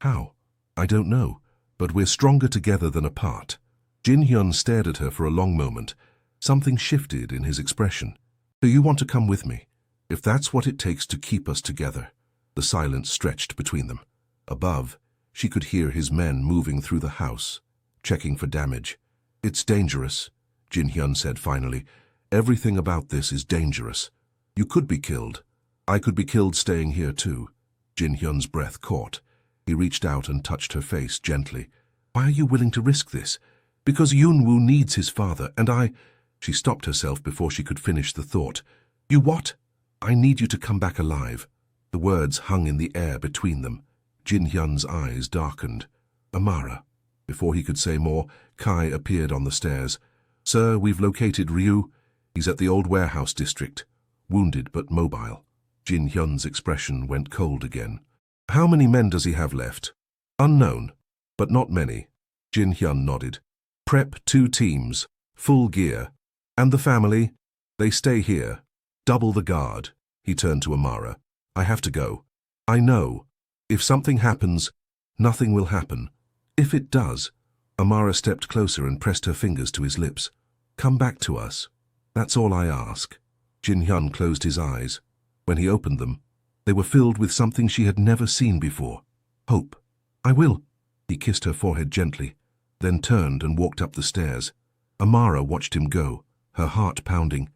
How? I don't know, but we're stronger together than apart. Jin Hyun stared at her for a long moment. Something shifted in his expression. Do you want to come with me? If that's what it takes to keep us together. The silence stretched between them. Above, she could hear his men moving through the house, checking for damage. It's dangerous, Jin Hyun said finally. Everything about this is dangerous. You could be killed. I could be killed staying here too. Jin Hyun's breath caught. He reached out and touched her face gently. Why are you willing to risk this? Because Yunwoo needs his father, and I... She stopped herself before she could finish the thought. You what? I need you to come back alive. The words hung in the air between them. Jin Hyun's eyes darkened. Amara. Before he could say more, Kai appeared on the stairs. Sir, we've located Ryu. He's at the old warehouse district. Wounded but mobile. Jin Hyun's expression went cold again. How many men does he have left? Unknown, but not many. Jin Hyun nodded. Prep 2 teams. Full gear. And the family? They stay here. Double the guard. He turned to Amara. I have to go. I know. If something happens, nothing will happen. If it does... Amara stepped closer and pressed her fingers to his lips. Come back to us. That's all I ask. Jin Hyun closed his eyes. When he opened them, they were filled with something she had never seen before. Hope. I will. He kissed her forehead gently, then turned and walked up the stairs. Amara watched him go, her heart pounding.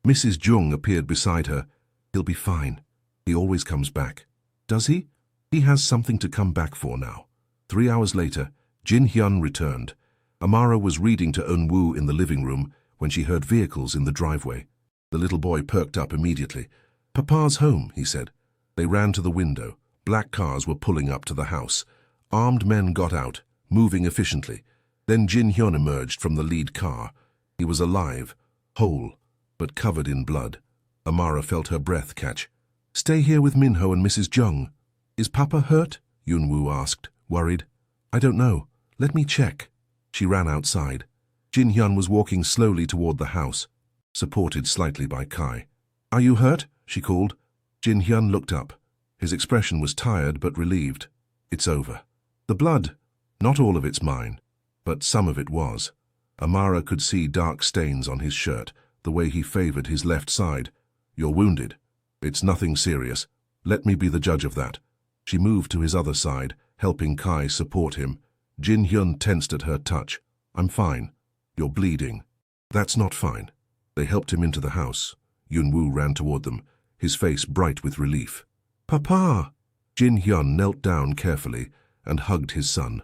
Mrs. Jung appeared beside her. He'll be fine. He always comes back. Does he? He has something to come back for now. 3 hours later, Jin Hyun returned. Amara was reading to Eunwoo in the living room when she heard vehicles in the driveway. The little boy perked up immediately. Papa's home, he said. They ran to the window. Black cars were pulling up to the house. Armed men got out, moving efficiently. Then Jin Hyun emerged from the lead car. He was alive, whole, but covered in blood. Amara felt her breath catch. Stay here with Minho and Mrs. Jung. Is Papa hurt? Yunwoo asked, worried. I don't know. Let me check. She ran outside. Jin Hyun was walking slowly toward the house, supported slightly by Kai. Are you hurt? She called. Jin Hyun looked up. His expression was tired but relieved. It's over. The blood. Not all of it's mine, but some of it was. Amara could see dark stains on his shirt, the way he favored his left side. You're wounded. It's nothing serious. Let me be the judge of that. She moved to his other side, helping Kai support him. Jin Hyun tensed at her touch. I'm fine. You're bleeding. That's not fine. They helped him into the house. Yunwoo ran toward them, his face bright with relief. Papa! Jin Hyun knelt down carefully and hugged his son.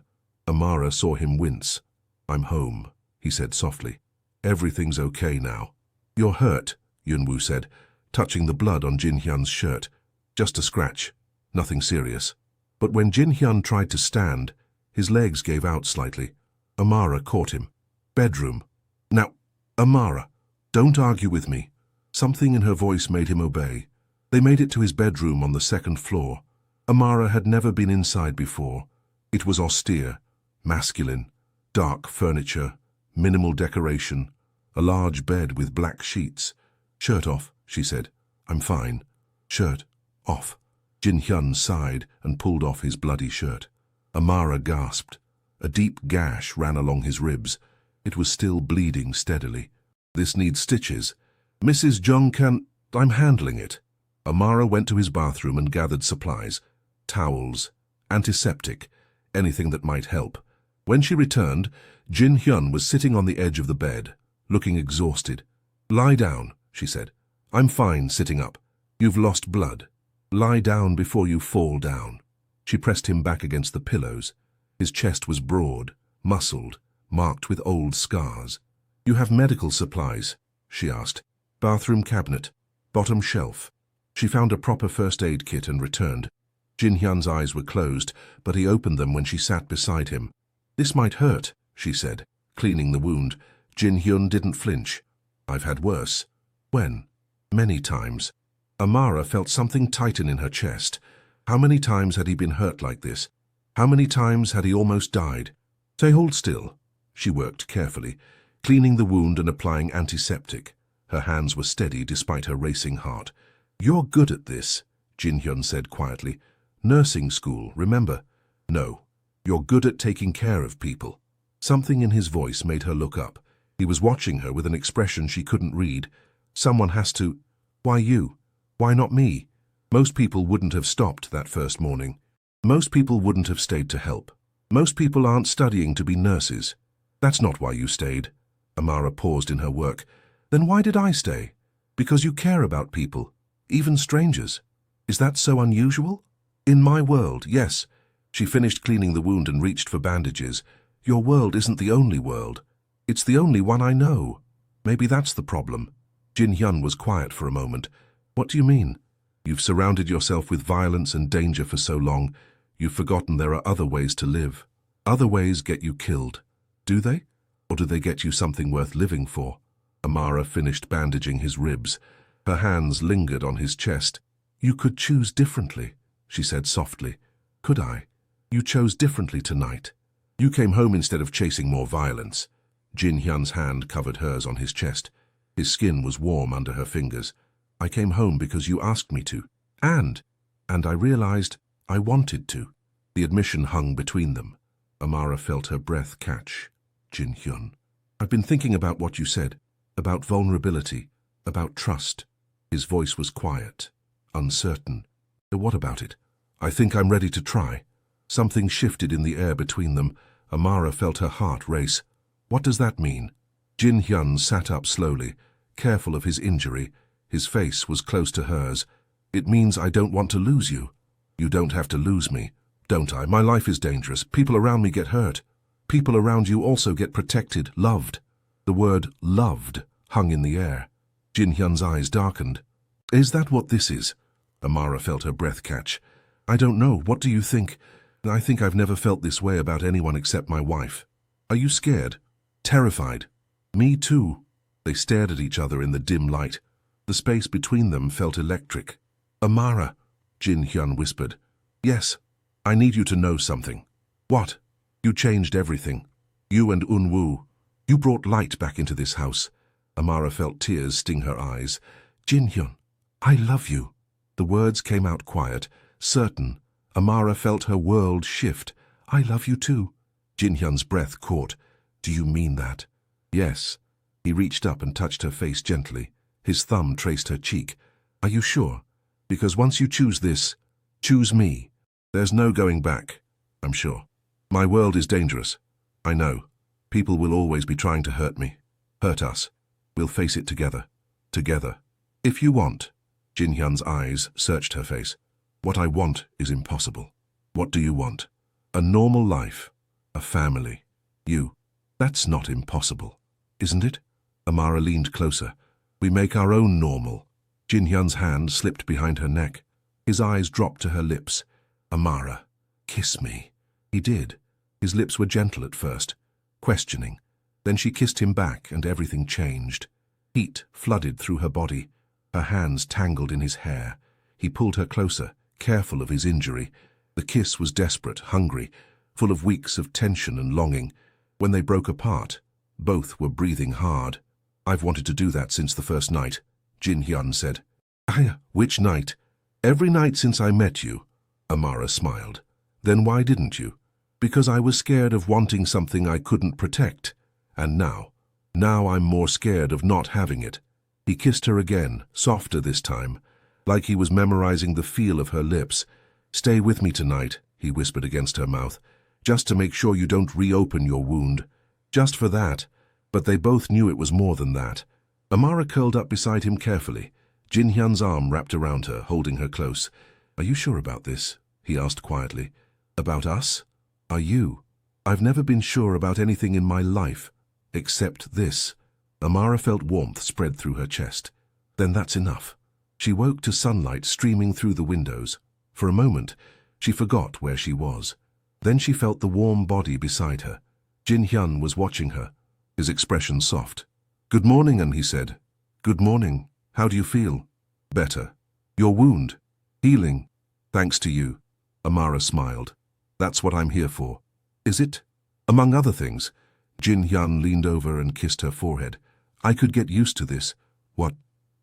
Amara saw him wince. I'm home, he said softly. Everything's okay now. You're hurt, Yunwoo said, touching the blood on Jin Hyun's shirt. Just a scratch. Nothing serious. But when Jin Hyun tried to stand, his legs gave out slightly. Amara caught him. Bedroom. Now, Amara, don't argue with me. Something in her voice made him obey. They made it to his bedroom on the 2nd floor. Amara had never been inside before. It was austere, masculine, dark furniture, minimal decoration, a large bed with black sheets. Shirt off, she said. I'm fine. Shirt off. Jin Hyun sighed and pulled off his bloody shirt. Amara gasped. A deep gash ran along his ribs. It was still bleeding steadily. This needs stitches. Mrs. Jung can... I'm handling it. Amara went to his bathroom and gathered supplies. Towels, antiseptic, anything that might help. When she returned, Jin Hyun was sitting on the edge of the bed, looking exhausted. Lie down, she said. I'm fine sitting up. You've lost blood. Lie down before you fall down. She pressed him back against the pillows. His chest was broad, muscled, marked with old scars. You have medical supplies, she asked. Bathroom cabinet, bottom shelf. She found a proper first aid kit and returned. Jin Hyun's eyes were closed, but he opened them when she sat beside him. This might hurt, she said, cleaning the wound. Jin Hyun didn't flinch. I've had worse. When? Many times. Amara felt something tighten in her chest. How many times had he been hurt like this? How many times had he almost died? Say, hold still. She worked carefully, cleaning the wound and applying antiseptic. Her hands were steady despite her racing heart. You're good at this, Jin Hyun said quietly. Nursing school, remember? No. You're good at taking care of people. Something in his voice made her look up. He was watching her with an expression she couldn't read. Someone has to... Why you? Why not me? Most people wouldn't have stopped that first morning. Most people wouldn't have stayed to help. Most people aren't studying to be nurses. That's not why you stayed. Amara paused in her work. Then why did I stay? Because you care about people, even strangers. Is that so unusual? In my world, yes. She finished cleaning the wound and reached for bandages. Your world isn't the only world. It's the only one I know. Maybe that's the problem. Jin Hyun was quiet for a moment. What do you mean? You've surrounded yourself with violence and danger for so long, you've forgotten there are other ways to live. Other ways get you killed. Do they? Or do they get you something worth living for? Amara finished bandaging his ribs. Her hands lingered on his chest. You could choose differently, she said softly. Could I? You chose differently tonight. You came home instead of chasing more violence. Jin Hyun's hand covered hers on his chest. His skin was warm under her fingers. I came home because you asked me to. And I realized I wanted to. The admission hung between them. Amara felt her breath catch. Jin Hyun. I've been thinking about what you said, about vulnerability, about trust. His voice was quiet, uncertain. What about it? I think I'm ready to try. Something shifted in the air between them. Amara felt her heart race. What does that mean? Jin Hyun sat up slowly, careful of his injury. His face was close to hers. It means I don't want to lose you. You don't have to lose me, don't I? My life is dangerous. People around me get hurt. People around you also get protected, loved. The word loved hung in the air. Jin Hyun's eyes darkened. Is that what this is? Amara felt her breath catch. I don't know. What do you think? I think I've never felt this way about anyone except my wife. Are you scared? Terrified? Me too. They stared at each other in the dim light. The space between them felt electric. Amara, Jin Hyun whispered. Yes, I need you to know something. What? You changed everything. You and Unwoo. You brought light back into this house. Amara felt tears sting her eyes. Jin Hyun, I love you. The words came out quiet, certain. Amara felt her world shift. I love you too. Jin Hyun's breath caught. Do you mean that? Yes. He reached up and touched her face gently. His thumb traced her cheek. Are you sure? Because once you choose this, choose me. There's no going back, I'm sure. My world is dangerous. I know. People will always be trying to hurt me. Hurt us. We'll face it together. Together. If you want. Jin Hyun's eyes searched her face. What I want is impossible. What do you want? A normal life. A family. You. That's not impossible, isn't it? Amara leaned closer. We make our own normal. Jin Hyun's hand slipped behind her neck. His eyes dropped to her lips. Amara, kiss me. He did. His lips were gentle at first, questioning. Then she kissed him back and everything changed. Heat flooded through her body. Her hands tangled in his hair. He pulled her closer, careful of his injury. The kiss was desperate, hungry, full of weeks of tension and longing. When they broke apart, both were breathing hard. I've wanted to do that since the first night, Jin Hyun said. Which night? Every night since I met you. Amara smiled. Then why didn't you? Because I was scared of wanting something I couldn't protect. And now I'm more scared of not having it. He kissed her again, softer this time, like he was memorizing the feel of her lips. Stay with me tonight, he whispered against her mouth, just to make sure you don't reopen your wound. Just for that. But they both knew it was more than that. Amara curled up beside him carefully. Jin Hyun's arm wrapped around her, holding her close. Are you sure about this? He asked quietly. About us? Are you? I've never been sure about anything in my life, except this. Amara felt warmth spread through her chest. Then that's enough. She woke to sunlight streaming through the windows. For a moment, she forgot where she was. Then she felt the warm body beside her. Jin Hyun was watching her, his expression soft. Good morning, and he said. Good morning. How do you feel? Better. Your wound? Healing. Thanks to you. Amara smiled. That's what I'm here for. Is it? Among other things. Jin Hyun leaned over and kissed her forehead. I could get used to this. What?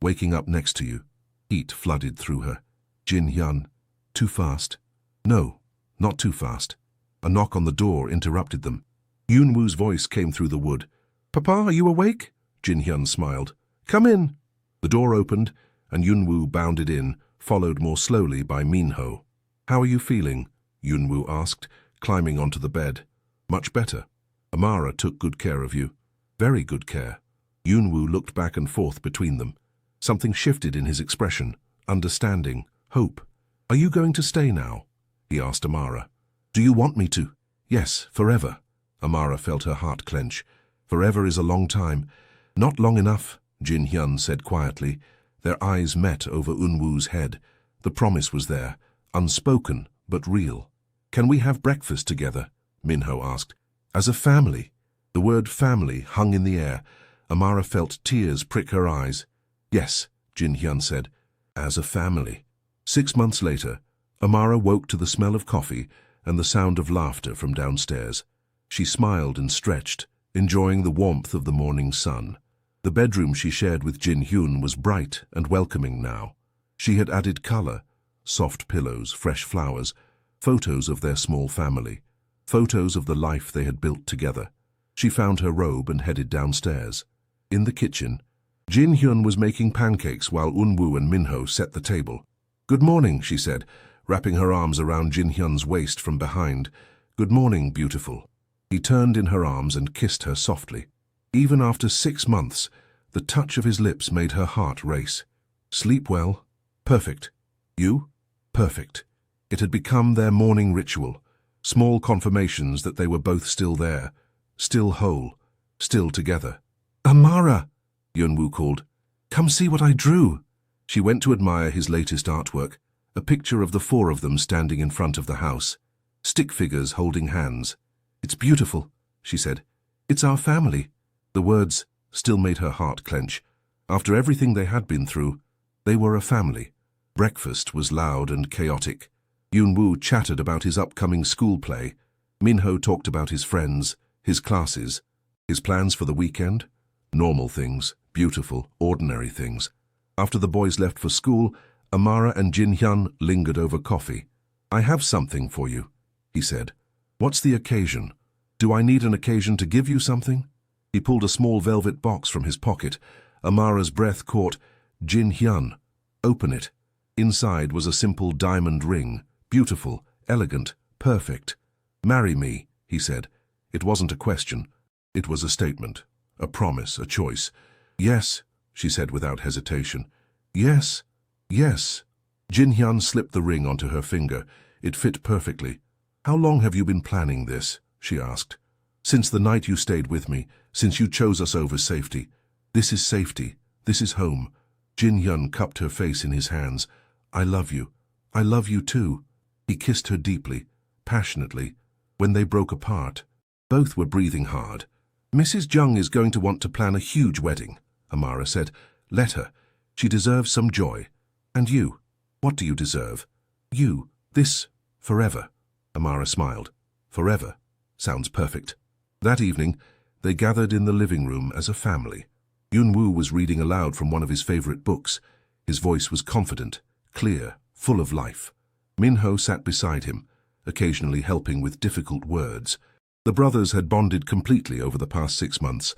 Waking up next to you. Heat flooded through her. Jin Hyun. Too fast. No, not too fast. A knock on the door interrupted them. Yunwoo's voice came through the wood. "Papa, are you awake?" Jin-hyun smiled. "Come in." The door opened, and Yunwoo bounded in, followed more slowly by Minho. "How are you feeling?" Yunwoo asked, climbing onto the bed. "Much better. Amara took good care of you." "Very good care." Yunwoo looked back and forth between them. Something shifted in his expression. Understanding. Hope. "Are you going to stay now?" he asked Amara. "Do you want me to?" "Yes, forever." Amara felt her heart clench. "Forever is a long time." "Not long enough," Jin-hyun said quietly. Their eyes met over Eunwoo's head. The promise was there, unspoken but real. "Can we have breakfast together?" Minho asked. "As a family." The word family hung in the air. Amara felt tears prick her eyes. "Yes," Jin-hyun said, "as a family." 6 months later, Amara woke to the smell of coffee and the sound of laughter from downstairs. She smiled and stretched, enjoying the warmth of the morning sun. The bedroom she shared with Jin-hyun was bright and welcoming now. She had added color, soft pillows, fresh flowers, photos of their small family, photos of the life they had built together. She found her robe and headed downstairs. In the kitchen, Jin-hyun was making pancakes while Eunwoo and Minho set the table. "Good morning," she said, wrapping her arms around Jin-hyun's waist from behind. "Good morning, beautiful." He turned in her arms and kissed her softly. Even after 6 months, the touch of his lips made her heart race. "Sleep well." "Perfect." "You?" "Perfect." It had become their morning ritual, small confirmations that they were both still there, still whole, still together. "Amara!" Eunwoo called. "Come see what I drew." She went to admire his latest artwork, a picture of the 4 of them standing in front of the house, stick figures holding hands. "It's beautiful," she said. "It's our family." The words still made her heart clench. After everything they had been through, they were a family. Breakfast was loud and chaotic. Eunwoo chattered about his upcoming school play. Minho talked about his friends, his classes, his plans for the weekend. Normal things, beautiful, ordinary things. After the boys left for school, Amara and Jin-hyun lingered over coffee. "I have something for you," he said. "What's the occasion?" "Do I need an occasion to give you something?" He pulled a small velvet box from his pocket. Amara's breath caught. "Jin-hyun, open it." Inside was a simple diamond ring, beautiful, elegant, perfect. "Marry me," he said. It wasn't a question. It was a statement, a promise, a choice. "Yes," she said without hesitation. "Yes, yes." Jin-hyun slipped the ring onto her finger. It fit perfectly. "How long have you been planning this?" she asked. "Since the night you stayed with me, since you chose us over safety. This is safety. This is home." Jin-hyun cupped her face in his hands. "I love you. I love you too." He kissed her deeply, passionately. When they broke apart, both were breathing hard. "Mrs. Jung is going to want to plan a huge wedding," Amara said. "Let her. She deserves some joy. And you, what do you deserve?" "You, this, forever." Amara smiled. "Forever. Sounds perfect." That evening, they gathered in the living room as a family. Eunwoo was reading aloud from one of his favorite books. His voice was confident, clear, full of life. Minho sat beside him, occasionally helping with difficult words. The brothers had bonded completely over the past 6 months.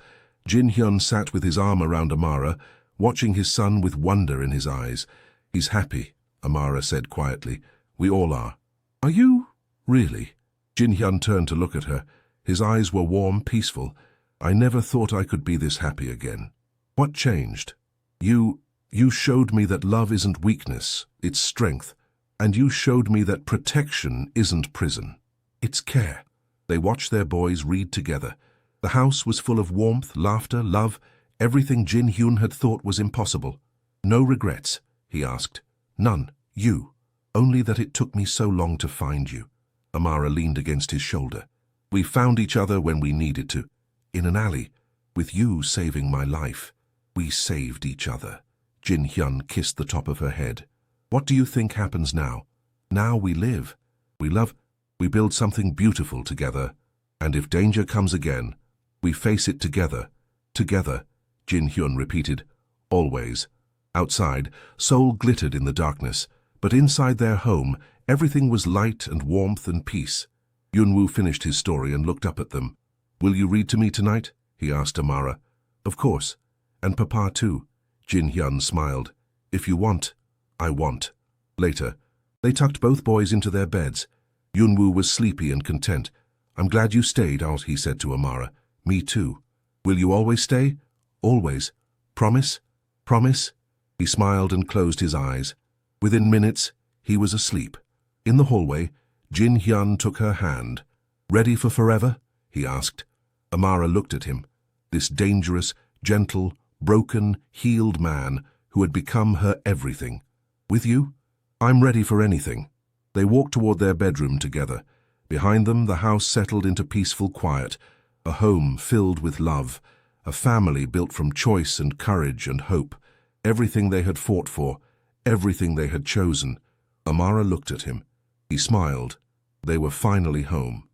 Jin-hyun sat with his arm around Amara, watching his son with wonder in his eyes. "He's happy," Amara said quietly. "We all are." "Are you? Really?" Jin-hyun turned to look at her. His eyes were warm, peaceful. "I never thought I could be this happy again." "What changed?" You showed me that love isn't weakness, it's strength. And you showed me that protection isn't prison. It's care." They watched their boys read together. The house was full of warmth, laughter, love, everything Jin-hyun had thought was impossible. "No regrets?" he asked. "None. You. Only that it took me so long to find you." Amara leaned against his shoulder. "We found each other when we needed to. In an alley, with you saving my life. We saved each other." Jin-hyun kissed the top of her head. "What do you think happens now? Now we live. We love. We build something beautiful together. And if danger comes again, we face it together. Together," Jin-hyun repeated. "Always." Outside, Seoul glittered in the darkness. But inside their home, everything was light and warmth and peace. Yunwoo finished his story and looked up at them. "Will you read to me tonight?" he asked Amara. "Of course. And Papa too." Jin Hyun smiled. "If you want, I want." Later, they tucked both boys into their beds. Yunwoo was sleepy and content. "I'm glad you stayed out," he said to Amara. "Me too." "Will you always stay?" "Always. Promise?" "Promise?" He smiled and closed his eyes. Within minutes, he was asleep. In the hallway, Jin Hyun took her hand. "Ready for forever?" he asked. Amara looked at him, this dangerous, gentle, broken, healed man who had become her everything. "With you? I'm ready for anything." They walked toward their bedroom together. Behind them, the house settled into peaceful quiet, a home filled with love, a family built from choice and courage and hope, everything they had fought for, everything they had chosen. Amara looked at him. He smiled. They were finally home.